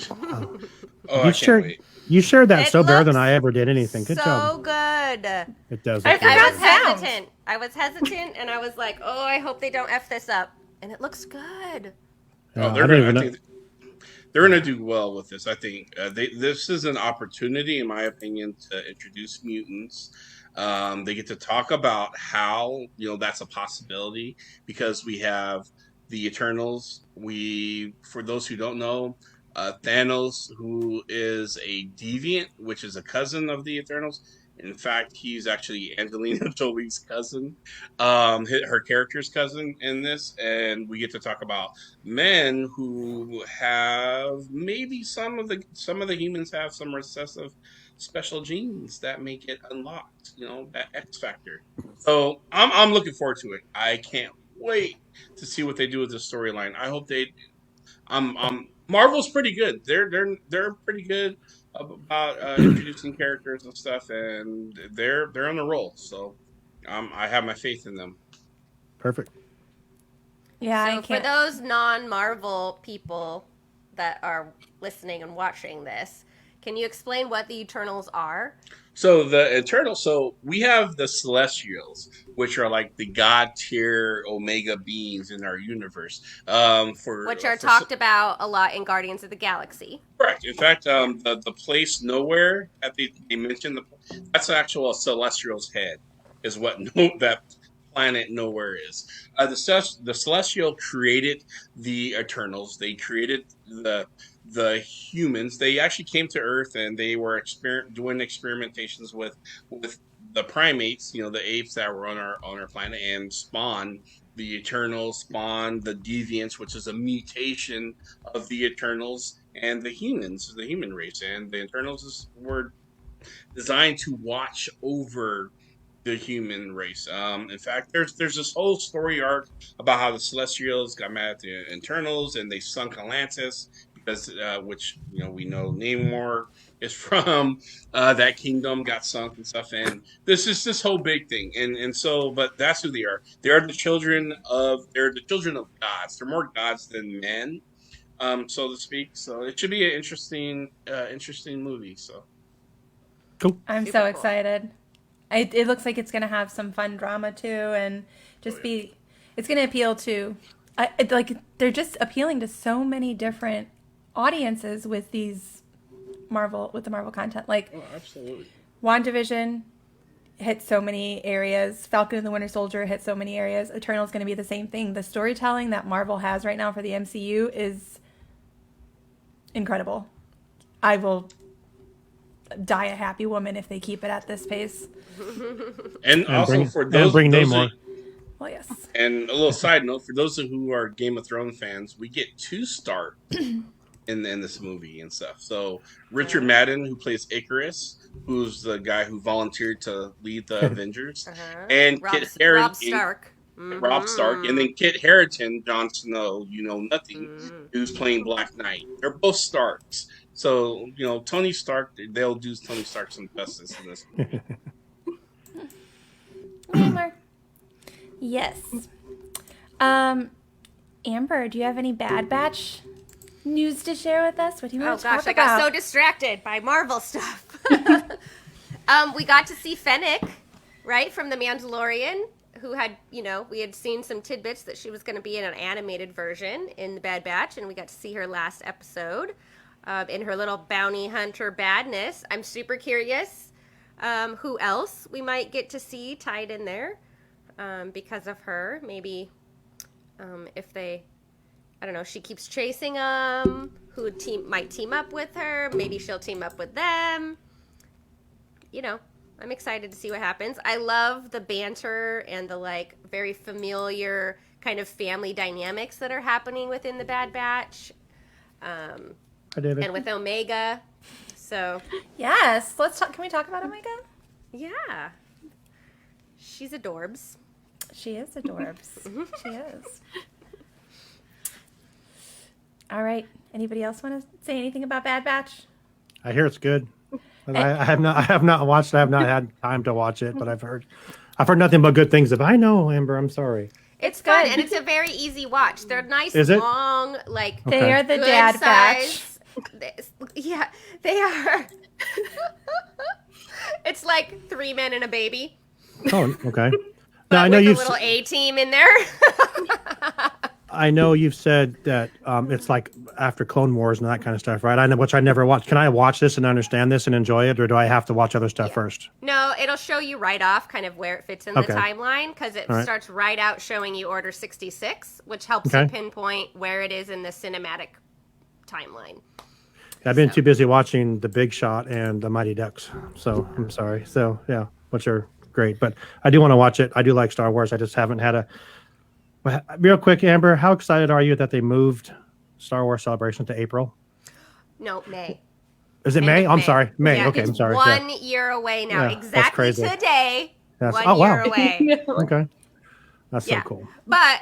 Oh, I You can't shared, wait. you shared that It so better than looks I ever did anything. Good so job. good. It does. I look good. I forgot was sound. hesitant. I was hesitant, and I was like, "Oh, I hope they don't f this up." And it looks good. Oh, I they're don't gonna, even I know. think they're going to do well with this. I think this is an opportunity, in my opinion, to introduce mutants. They get to talk about how that's a possibility because we have the Eternals. For those who don't know, Thanos, who is a deviant, which is a cousin of the Eternals. In fact, he's actually Angelina Jolie's cousin, her character's cousin in this, and we get to talk about men who have maybe some of the humans have some recessive special genes that make it unlocked. That X factor. So I'm looking forward to it. I can't wait to see what they do with the storyline. I hope they. Marvel's pretty good. They're pretty good about introducing characters and stuff, and they're on a roll. So I have my faith in them. Perfect. Yeah, So I for can't. those non-Marvel people that are listening and watching this, can you explain what the Eternals are? So the Eternals. So we have the Celestials, which are like the god tier Omega beings in our universe. Which are talked about a lot in Guardians of the Galaxy. Correct. In fact, the place nowhere they mentioned that's actual Celestial's head is what that planet nowhere is. The Celestial created the Eternals. They created the humans. They actually came to Earth and they were doing experimentations with the primates, the apes that were on our planet, and spawned the Eternals, spawned the Deviants, which is a mutation of the Eternals and the humans, the human race. And the Eternals were designed to watch over the human race. In fact, there's this whole story arc about how the Celestials got mad at the Eternals and they sunk Atlantis That's which we know Namor is from. That kingdom got sunk and stuff, and this whole big thing, and so, but that's who they are. They're the children of gods. They're more gods than men, so to speak. So it should be an interesting movie. So Cool. I'm Super so cool. excited. It looks like it's going to have some fun drama too, and just it's going to appeal to, they're just appealing to so many different audiences with the Marvel content. Like, absolutely. WandaVision hit so many areas. Falcon and the Winter Soldier hit so many areas. Eternal is going to be the same thing. The storytelling that Marvel has right now for the MCU is incredible. I will die a happy woman if they keep it at this pace. And also for those bring those Namor. Well, yes. and a little side note for those who are Game of Thrones fans, we get 2 stars in this movie and stuff. So Richard Madden, who plays Icarus, who's the guy who volunteered to lead the Avengers, and Kit Harington, Rob Stark. Rob Stark, and then Kit Harington, Jon Snow, nothing, who's playing Black Knight. They're both Starks. So, Tony Stark, they'll do Tony Stark some justice in this movie. Namor. Yes. Amber, do you have any Bad Batch news to share with us? What do you Oh want to gosh, talk I about? got so distracted by Marvel stuff. We got to see Fennec, right, from The Mandalorian, who had, we had seen some tidbits that she was going to be in an animated version in the Bad Batch, and we got to see her last episode in her little bounty hunter badness. I'm super curious who else we might get to see tied in there because of her. Maybe if they, I don't know, she keeps chasing them, who might team up with her. Maybe she'll team up with them. I'm excited to see what happens. I love the banter and the very familiar kind of family dynamics that are happening within the Bad Batch. Hi, David. And with Omega. So, Yes. Let's talk. Can we talk about Omega? yeah. She's adorbs. She is adorbs. She is. All right. Anybody else want to say anything about Bad Batch? I hear it's good. But I have not watched it. I have not had time to watch it, but I've heard nothing but good things. I know, Amber, I'm sorry. It's fun, good. and it's a very easy watch. They're nice, Is it? long, They are the good Dad Batch. size. Yeah, they are. It's like 3 men and a baby. Oh, okay. But Now I know with you've a little A team in there. I know you've said that it's like after Clone Wars and that kind of stuff, right? I know, which I never watched. Can I watch this and understand this and enjoy it, or do I have to watch other stuff first? No, it'll show you right off kind of where it fits in the Okay. timeline because it All right. starts right out showing you Order 66, which helps you pinpoint where it is in the cinematic timeline. I've been too busy watching The Big Shot and The Mighty Ducks, so I'm sorry. So yeah, which are great, but I do want to watch it. I do like Star Wars. I just haven't had a. Real quick, Amber, how excited are you that they moved Star Wars Celebration to April? No, May. Is it End May? of I'm sorry, May. Yeah, Okay, it's I'm sorry. 1 year away now. Yeah, that's Exactly crazy. today. Yes. 1 Oh, wow. year away. Okay, that's Yeah. so cool. But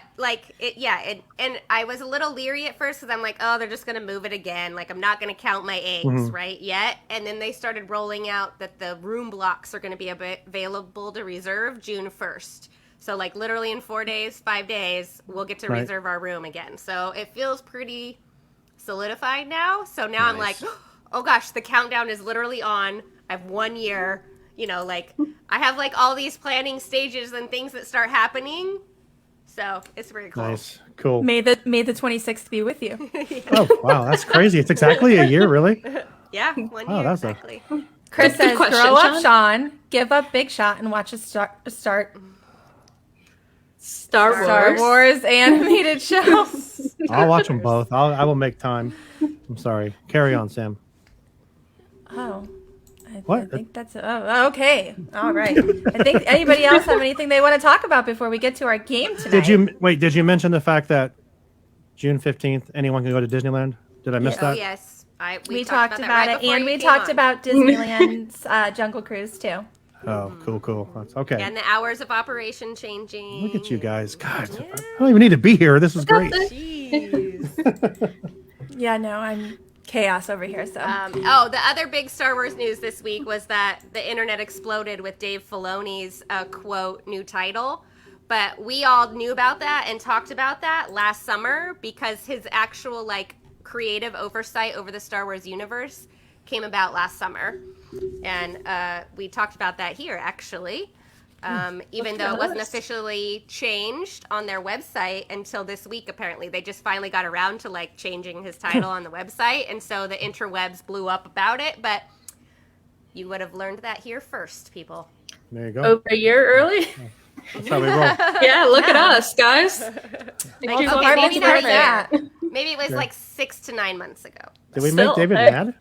and I was a little leery at first because I'm like, oh, they're just gonna move it again. Like I'm not gonna count my eggs right yet. And then they started rolling out that the room blocks are gonna be available to reserve June 1st. So literally in 4 days, 5 days, we'll get to Right. reserve our room again. So it feels pretty solidified now. So now I'm like, oh gosh, the countdown is literally on. I have 1 year. I have all these planning stages and things that start happening. So it's pretty cool. Nice, cool. May the 26th be with you. Oh wow, that's crazy. It's exactly a year, really. Yeah, 1 Oh, year that's exactly. Chris Good says, question, grow up, Sean. Sean. Give up Big Shot and watch a start Star Wars animated show. I'll watch them both. I will make time. I'm sorry. Carry on, Sam. Oh. I What? think that's okay. All right. I think anybody else have anything they want to talk about before we get to our game tonight? Did you mention the fact that June 15th anyone can go to Disneyland? Did I miss Oh that? yes, We talked that about right it, before and you we came talked on. about Disneyland's Jungle Cruise too. Oh, cool. That's okay. And the hours of operation changing. Look at you guys. God, I don't even need to be here. This is great. Jeez. Yeah, no, I'm chaos over here. So The other big Star Wars news this week was that the internet exploded with Dave Filoni's quote new title. But we all knew about that and talked about that last summer because his actual creative oversight over the Star Wars universe came about last summer. And we talked about that here, actually. Even though it wasn't officially changed on their website until this week, apparently. They just finally got around to changing his title on the website. And so the interwebs blew up about it. But you would have learned that here first, people. There you go. Over a year early. That's how we roll. Yeah, look at us, guys. Maybe maybe not not a year. that. Maybe it was 6 to 9 months ago. Did we Still, make David hey. mad?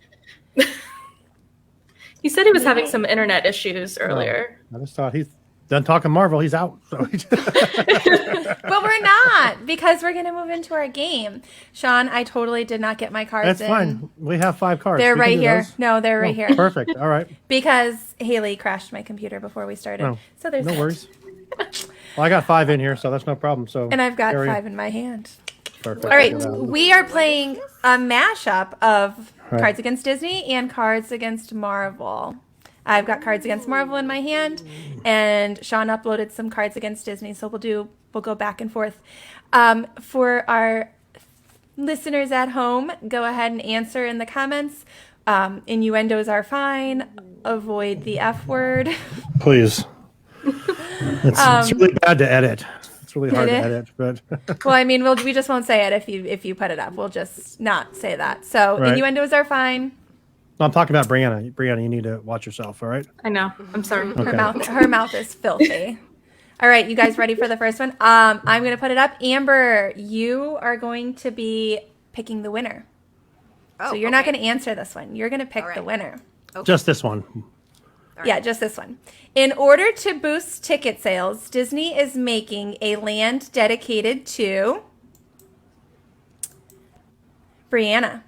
He said he was having some internet issues earlier. I just thought he's done talking Marvel. He's out. So But we're not because we're going to move into our game. Sean, I totally did not get my cards that's in. fine. We have 5 cards. They're We can right do here. those. No, they're right Oh, here. Perfect. All right. Because Haley crashed my computer before we started. Oh, So there's no that. worries. Well, I got 5 in here, so that's no problem. So And I've got carry- 5 in my hand. Perfect. All right, Get out. we are playing a mashup of Right. Cards Against Disney and Cards Against Marvel. I've got Cards Against Marvel in my hand, and Sean uploaded some Cards Against Disney, so we'll go back and forth. For our listeners at home, go ahead and answer in the comments. Innuendos are fine. Avoid the F word. Please. It's really bad to edit. It's really hard to Edit? edit, but Well, I mean, we just won't say it if you put it up. We'll just not say that. So Right. innuendos are fine. I'm talking about Brianna. Brianna, you need to watch yourself, all right? I know. I'm sorry. Okay. Her mouth is filthy. All right, you guys ready for the first one? I'm going to put it up. Amber, you are going to be picking the winner. So you're not going to answer this one. You're going to pick All the right. winner. Just this one. Yeah, just this one. In order to boost ticket sales, Disney is making a land dedicated to Brianna.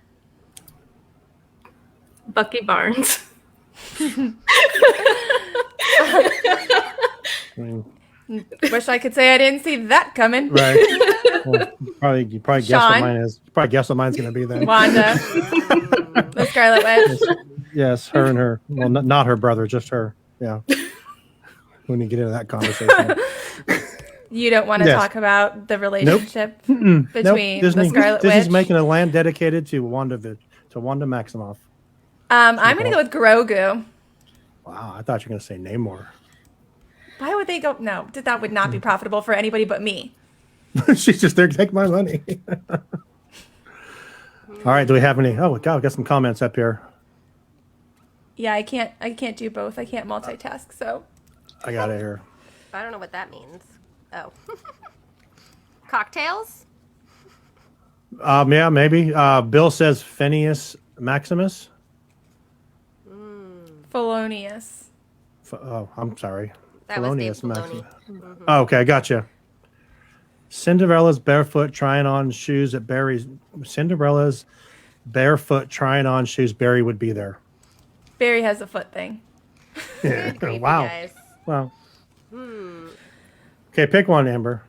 Bucky Barnes. I mean, Wish I could say I didn't see that coming. right. Well, you probably guess what Sean? mine is. You probably guess what mine's going to be then. Wanda. The Scarlet Witch. Yes, her and her. Well, not her brother, just her. Yeah. When you get into that conversation. You don't want to Yes. talk about the relationship Nope, between Disney, the Scarlet Disney's Witch. making a land dedicated to Wanda Maximoff. I'm going to go with Grogu. Wow, I thought you were going to say Namor. Why would they go? No, that would not be profitable for anybody but me. She's just there to take my money. All right, do we have any? Oh, God, we got some comments up here. Yeah, I can't do both. I can't multitask. So I got it here. I don't know what that means. Oh. Cocktails? Yeah, maybe. Bill says Phineas Maximus. Felonious. Oh, I'm sorry. That was Dave Felonious Filoni. Maximus. Oh, okay, I gotcha. Cinderella's barefoot trying on shoes at Barry's. Cinderella's barefoot trying on shoes. Barry would be there. Barry has a foot thing. Yeah. Good grief, you Wow. guys. Wow. Okay, pick one, Amber.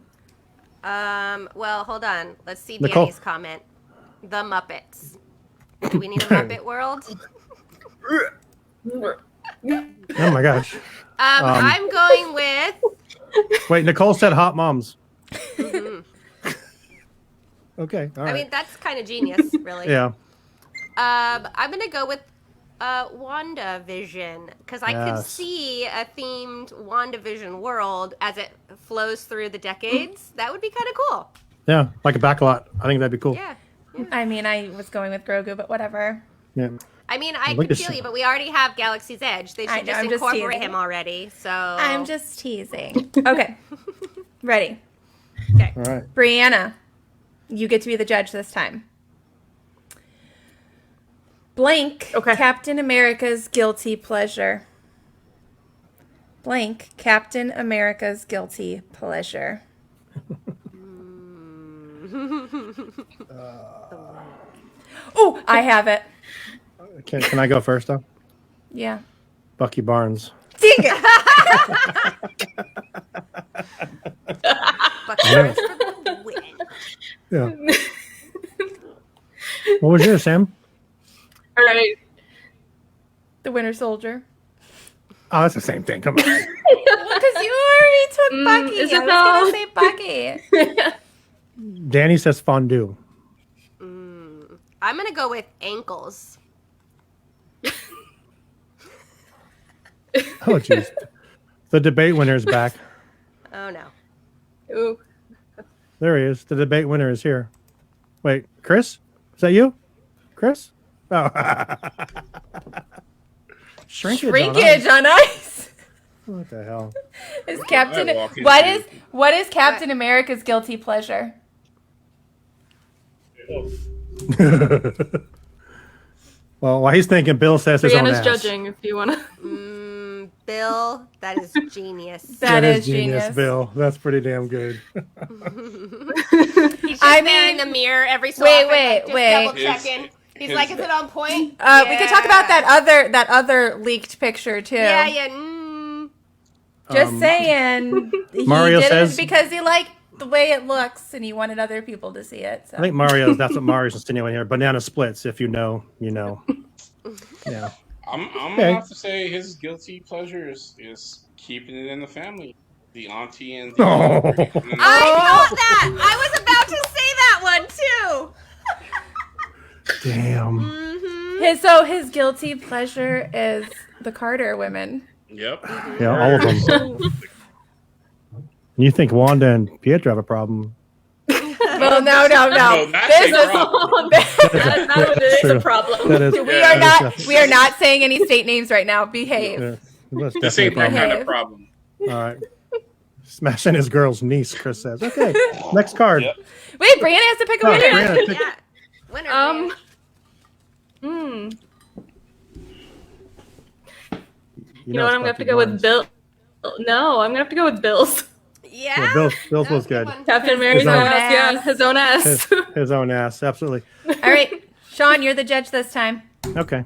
Well, hold on. Let's see Nicole. Danny's comment. The Muppets. Do we need a Muppet World? Oh my gosh. I'm going with Wait, Nicole said hot moms. Okay, all right. I mean, that's kind of genius, really. yeah. I'm going to go with WandaVision because I could Yes. see a themed WandaVision world as it flows through the decades. That would be kind of cool. Yeah, like a backlot. I think that'd be cool. Yeah. I mean, I was going with Grogu, but whatever. Yeah. I mean, I Look could at feel you. you, but we already have Galaxy's Edge. They I should know, just I'm just incorporate teasing. him already. So I'm just teasing. Okay. Ready. okay. All right. Brianna, you get to be the judge this time. Blank Okay. Captain America's guilty pleasure. Blank Captain America's guilty pleasure. Oh, I have it. Can I go first though? Yeah. Bucky Barnes. Dang it. Bucky Barnes for the win. Yeah. Well, was yours, Sam? All right. The Winter Soldier. Oh, that's the same thing. Come on. Because you already took Bucky. is it I was going to say Bucky. Danny says fondue. I'm gonna go with ankles. Oh, jeez. The debate winner is back. Oh no. Ooh. There he is. The debate winner is here. Wait, Chris? Is that you? Chris? Oh. Shrinkage on ice. What the hell? Is Captain I walk what into- is Captain America's guilty pleasure? Well, while he's thinking, Bill says his own Brianna's ass. judging if you want to. Bill, that is genius. That is genius. Bill. That's pretty damn good. He's just there in the mirror every so often, like, just double checking. He's like, is it on point? We could talk about that other leaked picture too. Yeah. Just saying. Mario he did says- it because he liked the way it looks and he wanted other people to see it. So. I think that's what Mario's insinuating here. Banana splits. If you know, you know. Yeah. I'm Okay. gonna have to say his guilty pleasure is keeping it in the family. The auntie and the Oh. I thought that. I was about to say that one too. Damn. His guilty pleasure is the Carter women. Yep. Yeah, all of them. You think Wanda and Pietro have a problem? Well, no. No, that's This a is problem. That is True. a problem. That is, we are not saying any state names right now. Behave. Yeah, that's This definitely ain't a that problem. kind of problem. All right. Smashing his girl's niece, Chris says. Okay, next card. Yep. Wait, Brianna has to pick a Oh, winner. Brianna, pick- Yeah. Winner. You know what? I'm gonna have to go with Bill. No, I'm gonna have to go with Bill's. Yeah. Yeah, Bill's was good. Captain America's own own ass. Yeah, his own ass. His own ass, absolutely. All right, Sean, you're the judge this time. Okay.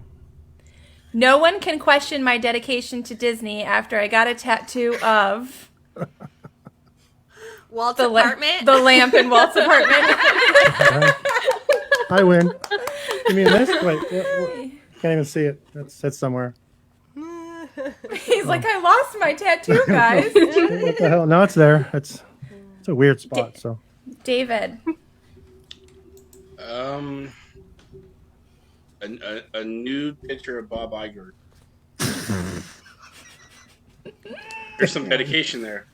No one can question my dedication to Disney after I got a tattoo of Walt's the apartment. the lamp in Walt's apartment. I win. You mean this? Wait, can't even see it. It's somewhere. He's like, I lost my tattoo, guys. What the hell? No, it's there. It's a weird spot. So David. A nude picture of Bob Iger. There's some dedication there.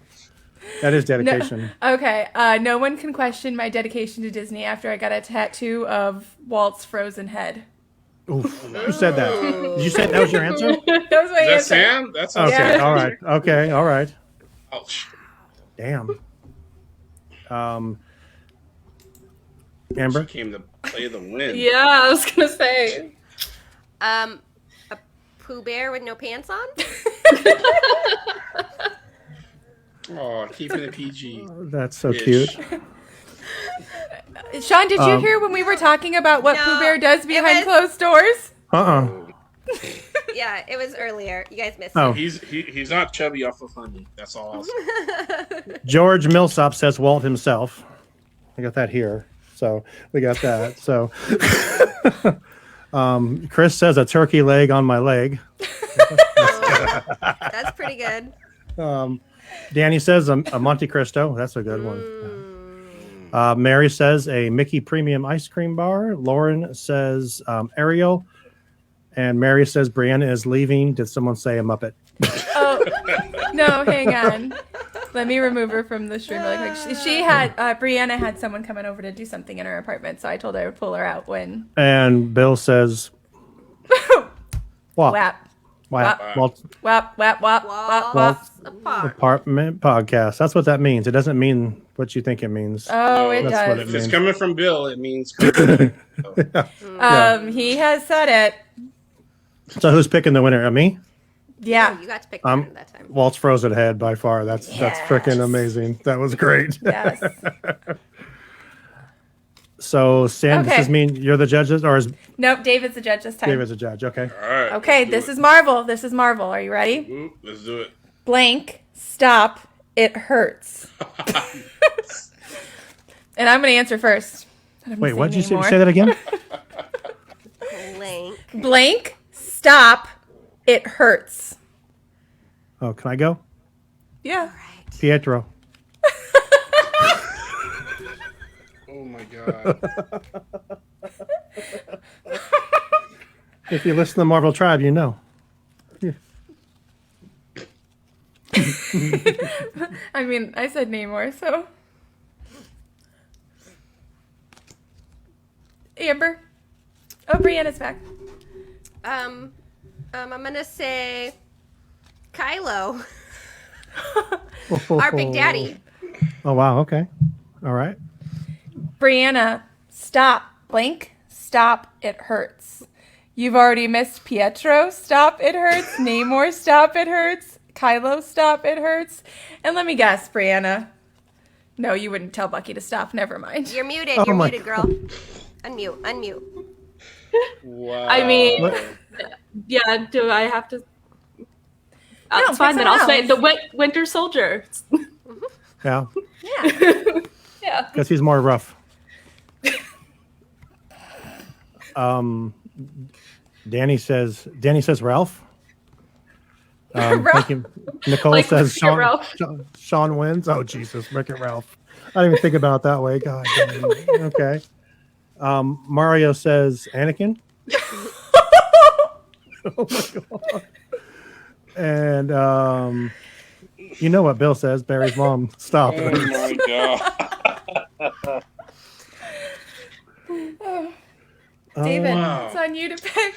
that is dedication. Okay, no one can question my dedication to Disney after I got a tattoo of Walt's frozen head. Oof. Who said that? Did you say that was your answer? That was my Is that answer. Sam? That's Okay. Yeah. All right. Okay. All right. Ouch. Damn. She Amber. came to play the win. Yeah, I was gonna say. A Pooh Bear with no pants on. Oh, keeping it PG. That's so Ish. cute. Sean, did you hear when we were talking about what No, Pooh Bear does it behind was- closed doors? Yeah, it was earlier. You guys missed Oh. it. He's not chubby off of honey. That's all I'll say. George Millsop says Walt himself. I got that here. So we got that. So Chris says a turkey leg on my leg. That's pretty good. Danny says a Monte Cristo. That's a good one. Mary says a Mickey Premium Ice Cream Bar. Lauren says Ariel. And Mary says Brianna is leaving. Did someone say a Muppet? Oh, no, hang on. Let me remove her from the stream really quick. She had, Brianna had someone coming over to do something in her apartment, so I told her I would pull her out when. And Bill says what? Whap. Walt Whap, whap, whap, whap, whap. Walt's apart. Apartment Podcast. That's what that means. It doesn't mean what you think it means. Oh, it That's what does. If it's means. coming from Bill, it means. He has said it. So who's picking the winner? Me? Yeah. You got to pick the winner that time. Walt's frozen head by far. That's freaking amazing. That was great. Yes. So Sam, Okay. does this mean you're the judges, or is Nope, David's the judge this time. David's a judge? Okay. All right. Okay, this is Marvel. This is Marvel. Are you ready? Ooh, let's do it. Blank. Stop. It hurts. And I'm going to answer first. I don't Wait, say what did you say? anymore. Say that again? Blank, stop, it hurts. Oh, can I go? Yeah. Pietro. Oh my god. If you listen to the Marvel Tribe, you know. I mean, I said Namor, so. Amber. Oh, Brianna's back. I'm gonna say Kylo, our big daddy. Oh, wow. Okay. All right. Brianna, stop. Blank, stop, it hurts. You've already missed Pietro, stop, it hurts. Namor, stop, it hurts. Kylo, stop, it hurts. And let me guess, Brianna. No, you wouldn't tell Bucky to stop. Never mind. You're muted. Oh You're my muted, girl. Unmute. Wow. I mean, What? yeah. Do I have to? No, It's fine. pick Then I'll someone say the Winter Soldier. Yeah. Yeah. Yeah. Because he's more rough. Danny says Ralph. Thank you. Nicole Like, says Wreck-It Ralph. Sean wins. Oh Jesus, Wreck-It Ralph. I didn't even think about it that way. God. Damn. Okay. Mario says Anakin. Oh my god. And you know what Bill says? Barry's mom. Stop. Oh my god. David, wow. it's on you to pick.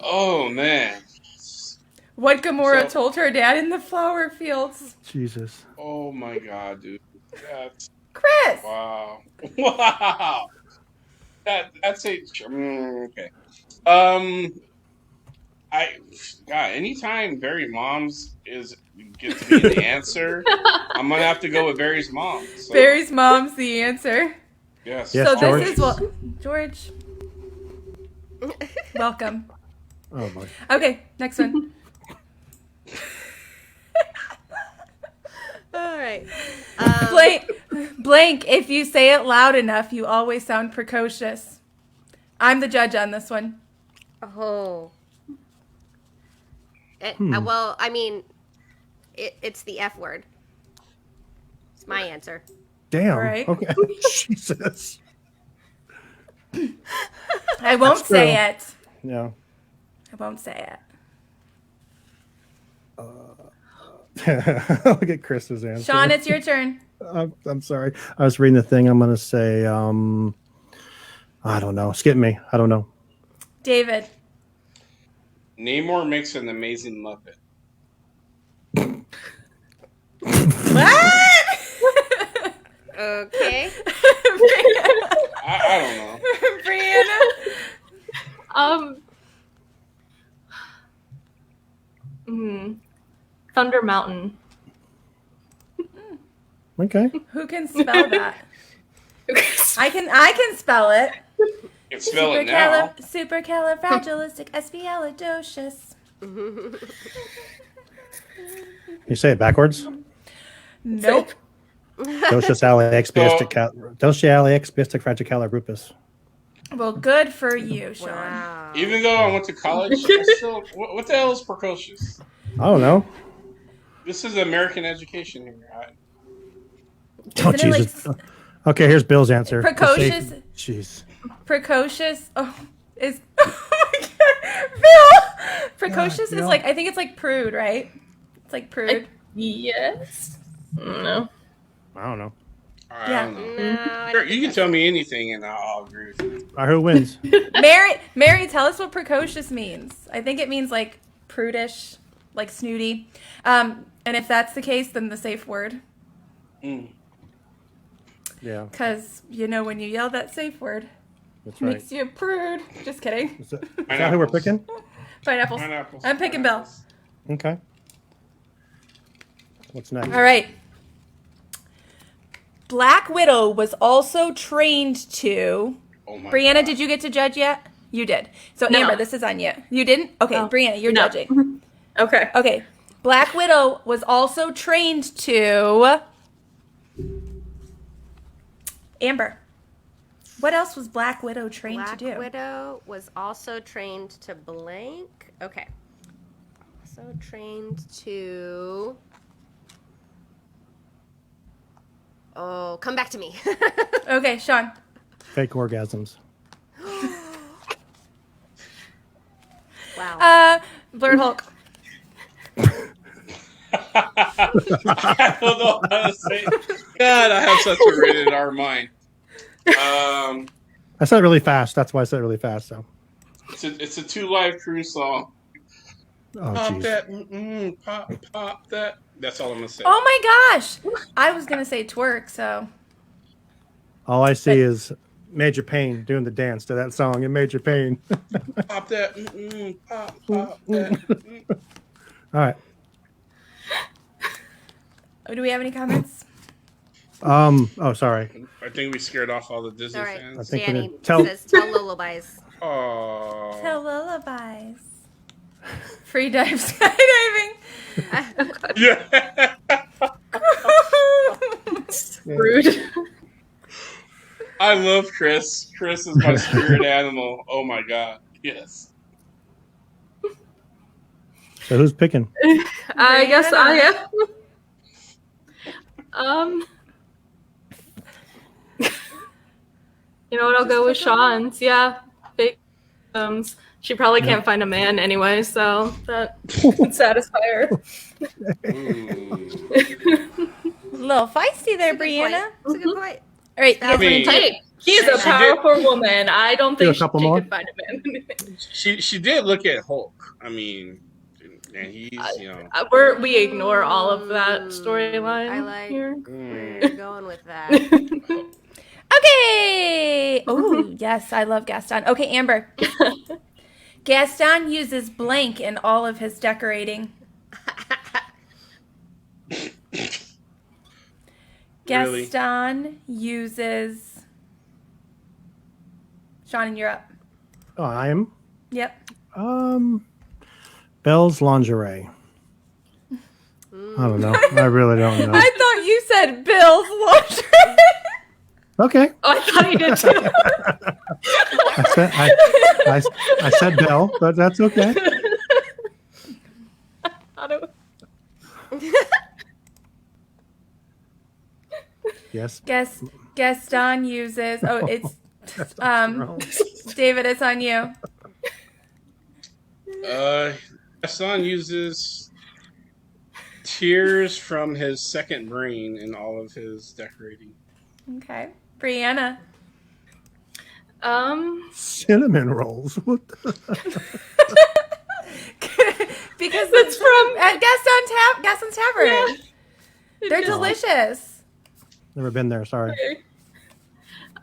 Oh man. What Gamora So- told her dad in the flower fields. Jesus. Oh my god, dude. That's Chris! wow. Wow. That's a okay. Anytime Barry Moms gets to be the answer, I'm gonna have to go with Barry's mom. So, Barry's mom's the answer. yes. Yes, So George. this is George. Welcome. Oh my. Okay, next one. All right. Blank, if you say it loud enough, you always sound precocious. I'm the judge on this one. Oh. Well, I mean, it's the F word. It's my answer. Damn. Right. Okay. Jesus. I won't That's say true. it. Yeah. I won't say it. Look at Chris's answer. Sean, it's your turn. I'm sorry. I was reading the thing. I'm gonna say I don't know. Skip me. I don't know. David. Namor makes an amazing Muppet. What? Okay. I don't know. Brianna. Thunder Mountain. Okay. Who can spell that? I can spell it. You can spell it now. Supercalifragilisticexpialidocious. You say it backwards. Nope. Docialiexpisticfragicalibropus. Well, good for you, Sean. Wow. Even though I went to college, I still. What the hell is precocious? I don't know. This is American education here. Oh Isn't it Jesus. Okay, here's Bill's answer. Precocious? Jeez. Precocious. Oh, is. Oh my God. Bill! Precocious God, is like, I think it's like prude, right? It's like prude. Yes. No. I don't know. I Yeah. don't know. No, I Sure, don't you can tell me anything and I'll agree with you. All right, who wins? Mary, tell us what precocious means. I think it means like prudish, like snooty. And if that's the case, then the safe word. Yeah, Because, when you yell that safe word, that's right. makes you a prude. Just kidding. Is that who we're picking? Pineapples. Pineapples. I'm picking Bill. Okay. What's next? All right. Black Widow was also trained to. Oh my Brianna, God. did you get to judge yet? You did. So No. Amber, this is on you. You didn't? Okay, Oh. Brianna, you're No. judging. Okay. Okay. Black Widow was also trained to. Amber. What else was Black Widow trained Black to do? Widow was also trained to blank. Okay. Also trained to. Oh, come back to me. Okay, Sean. Fake orgasms. Wow. Blurred Hulk. I don't know how to say it. God, I have such a rated R mind. I said it really fast. That's why I said it really fast. So. It's a 2 Live Crew song. Oh, Pop jeez. that, pop that. That's all I'm gonna say. Oh my gosh! I was gonna say twerk. So All I see is Major Payne doing the dance to that song in Major Payne. Pop that, pop that. All right. do we have any comments? Oh, sorry. I think we scared off all the Disney All right. fans. I think we Danny did. Tell- says, tell lullabies. Oh. Tell lullabies. Free dive skydiving. Yeah. Rude. I love Chris. Chris is my spirit animal. Oh my god. Yes. So who's picking? I guess I am. You know what? I'll go with Sean's. Yeah. Fake. She probably can't find a man anyway, so that would satisfy her. A little feisty there, Brianna. That's a good point. All right, I mean- Hey, she's a She did- powerful woman. I don't Do a think she couple more? could find a man. She did look at Hulk. I mean, and he's, you know. We ignore all of that storyline I like here. where you're going with that. Okay. Oh, yes, I love Gaston. Okay, Amber. Gaston uses blank in all of his decorating. Really? Gaston uses. Sean, and you're up. Oh, I am. Yep. Belle's lingerie. I don't know. I really don't know. I thought you said Bill's lingerie. Okay. Oh, I thought you did too. I said Belle, but that's okay. Yes. Gaston uses. Oh, it's David. It's on you. Gaston uses tears from his second brain in all of his decorating. Okay, Brianna. Cinnamon rolls. What the? Because it's from at Gaston's Tavern. Yeah. They're delicious. Never been there. Sorry.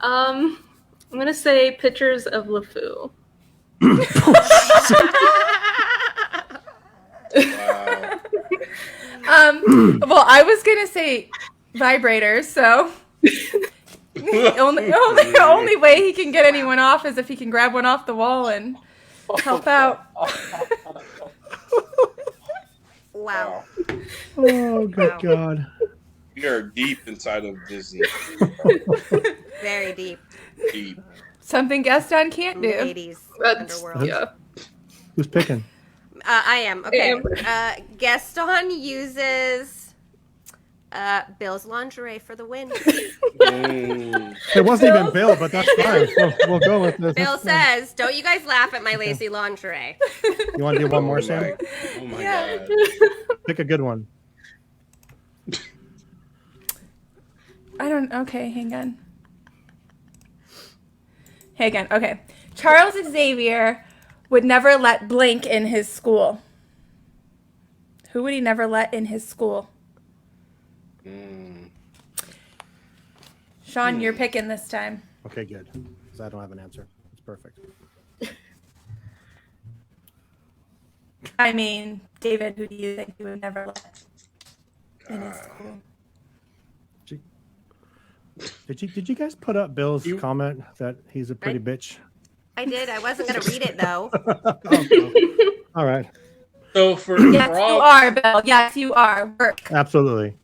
I'm gonna say pictures of LeFou. Wow. Well, I was gonna say vibrators, so only way he can get anyone off is if he can grab one off the wall and help out. Wow. Oh, good God. We are deep inside of Disney. Very deep. Deep. Something Gaston can't do. Ladies. That's Underworld. yeah. Who's picking? I am. Okay. Amber. Gaston uses Bill's lingerie for the win. It wasn't even Bill, but that's fine. We'll go with this. Bill says, "Don't you guys laugh at my lazy lingerie." You want to do one more, Oh Sam? my, oh my Yeah. god. Pick a good one. Okay, hang on. Okay. Charles Xavier would never let blank in his school. Who would he never let in his school? Sean, you're picking this time. Okay, good. Because I don't have an answer. It's perfect. I mean, David, who do you think he would never let in his school? Did you guys put up Bill's comment that he's a pretty bitch? I did. I wasn't gonna read it though. All right. So for Yes, for you all are, Bill. Yes, you are. Work. Absolutely.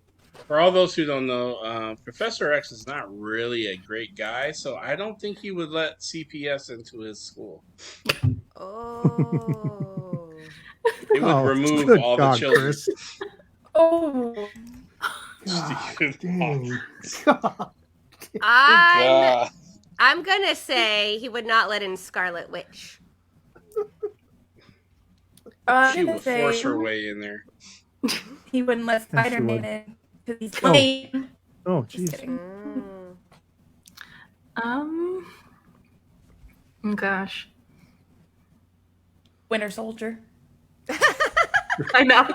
For all those who don't know, Professor X is not really a great guy, so I don't think he would let CPS into his school. Oh. He would remove good all God, the children. Chris. Oh, Stephen God. I'm gonna say he would not let in Scarlet Witch. She would force her way in there. he wouldn't let she Spider-Man would. in because he's Oh. lame. Oh, Just jeez. kidding. Mm. Oh gosh. Winter Soldier. I know.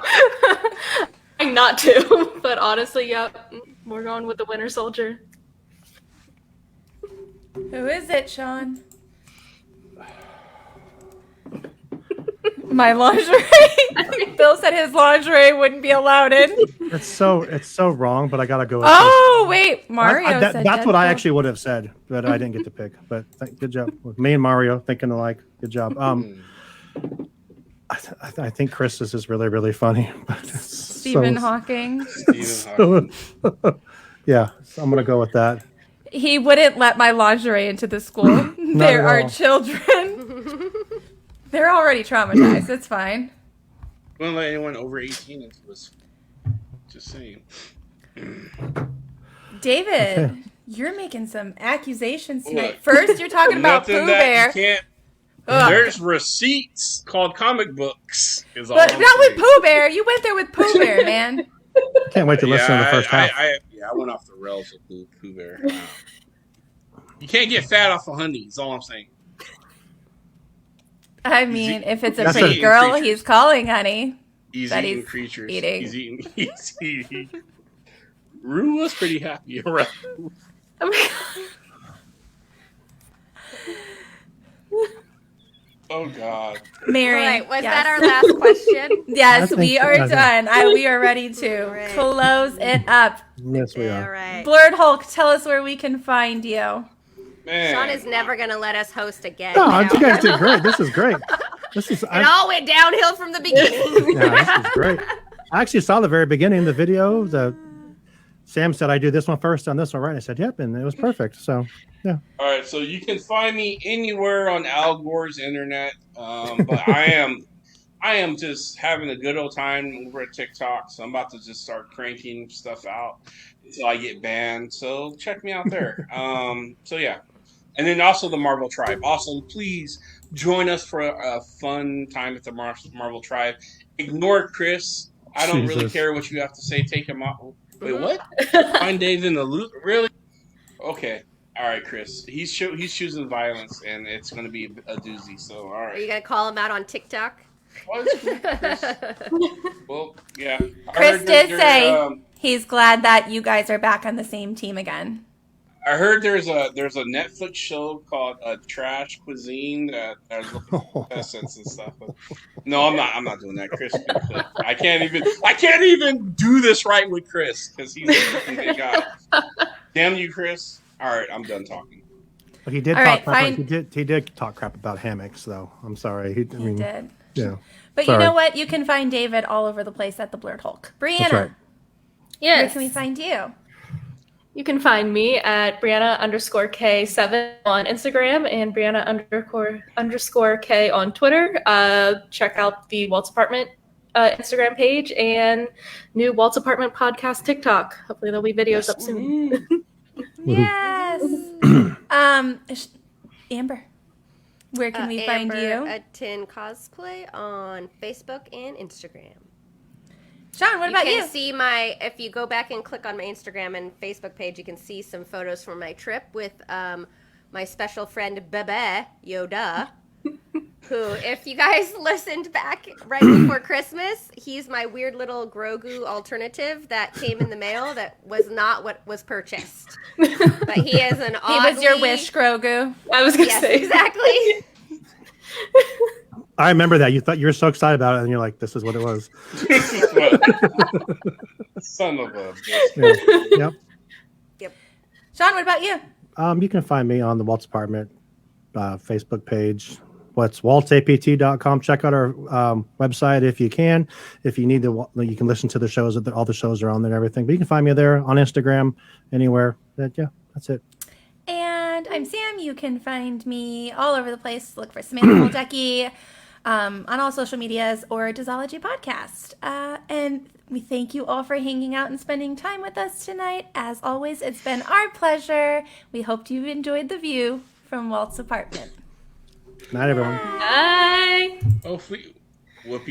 I'm not to, but honestly, yeah, we're going with the Winter Soldier. Who is it, Sean? My lingerie. Bill said his lingerie wouldn't be allowed in. It's so wrong, but I gotta go with Oh wait, this. Mario said That's what I Deadpool. actually would have said, but I didn't get to pick. But good job. Me and Mario thinking alike. Good job. I think Chris is really, really funny. But Stephen Hawking. Stephen Hawking. Yeah, so I'm gonna go with that. He wouldn't let my lingerie into the school. There at are all. children. They're already traumatized. It's fine. Wouldn't let anyone over 18 into this. Just saying. David, Okay. you're making some accusations tonight. Look, First, you're talking about Nothing Pooh that Bear. you can't. Ugh. There's receipts called comic books. Is all But I'm not with saying. Pooh Bear. You went there with Pooh Bear, man. Can't wait to listen to the first half. I went off the rails with Pooh Bear. Wow. You can't get fat off of honey. Is all I'm saying. I mean, if it's a That's pretty a- girl, creatures. he's calling honey. He's That eating he's creatures. eating. He's eating. He's eating. Rue was pretty happy around. Oh God. Mary. All right, was yes. that our last question? Yes, I think we so. are I think- done. We are ready to All right. close it up. Yes, we All are. right. Blurred Hulk, tell us where we can find you. Man. Sean is never gonna let us host again. No, now. you guys did great. This is great. This is. It all went downhill from the beginning. Yeah, this is great. I actually saw the very beginning of the video. Sam said I do this one first on this one, right? I said, yep, and it was perfect. So, yeah. All right, so you can find me anywhere on Al Gore's internet, but I am just having a good old time over at TikTok. So I'm about to just start cranking stuff out until I get banned. So check me out there. So yeah, and then also the Marvel Tribe. Also, please join us for a fun time at the Marvel Tribe. Ignore Chris. I don't really Jesus. care what you have to say. Take him out. Wait, what? Find Dave in the loop? Really? Okay. All right, Chris. He's choosing violence, and it's going to be a doozy. So, all Are right. you gonna call him out on TikTok? What? Chris? Well, yeah. I Chris heard did that say he's glad that you guys are back on the same team again. I heard there's a Netflix show called Trash Cuisine that I was looking for contestants and stuff. But no, I'm not doing that. Chris, I can't even do this right with Chris because he's a good guy. Damn you, Chris. All right, I'm done talking. But he did All talk right, crap. fine. He did talk crap about hammocks, though. I'm sorry. He did. Yeah. But Sorry. you know what? You can find David all over the place at the Blurred Hulk. Brianna, That's right. where Yes. can we find you? You can find me at Brianna_K7 on Instagram and Brianna_K on Twitter. Check out the Waltz Apartment Instagram page and new Waltz Apartment podcast TikTok. Hopefully there'll be videos up soon. Yes. Amber, where can we find Amber you? at Tin Cosplay on Facebook and Instagram. Sean, what about You you? can see if you go back and click on my Instagram and Facebook page, you can see some photos from my trip with my special friend Bebe Yoda, who, if you guys listened back right before Christmas, he's my weird little Grogu alternative that came in the mail that was not what was purchased. But he is an He was your wish, Grogu. I was going to Yes, say. exactly. I remember that. You thought you were so excited about it, and you're like, this is what it was. Son of a bitch. Yeah. Yep. Sean, what about you? You can find me on the Waltz Apartment Facebook page. waltsapt.com. Check out our website if you can. If you need to, you can listen to the shows. All the shows are on there and everything. But you can find me there on Instagram, anywhere. Yeah, that's it. And I'm Sam. You can find me all over the place. Look for Samantha Moldecki on all social medias or Dizology Podcast. And we thank you all for hanging out and spending time with us tonight. As always, it's been our pleasure. We hope you've enjoyed the view from Walt's apartment. Night, everyone. Bye. Hopefully, Whoopi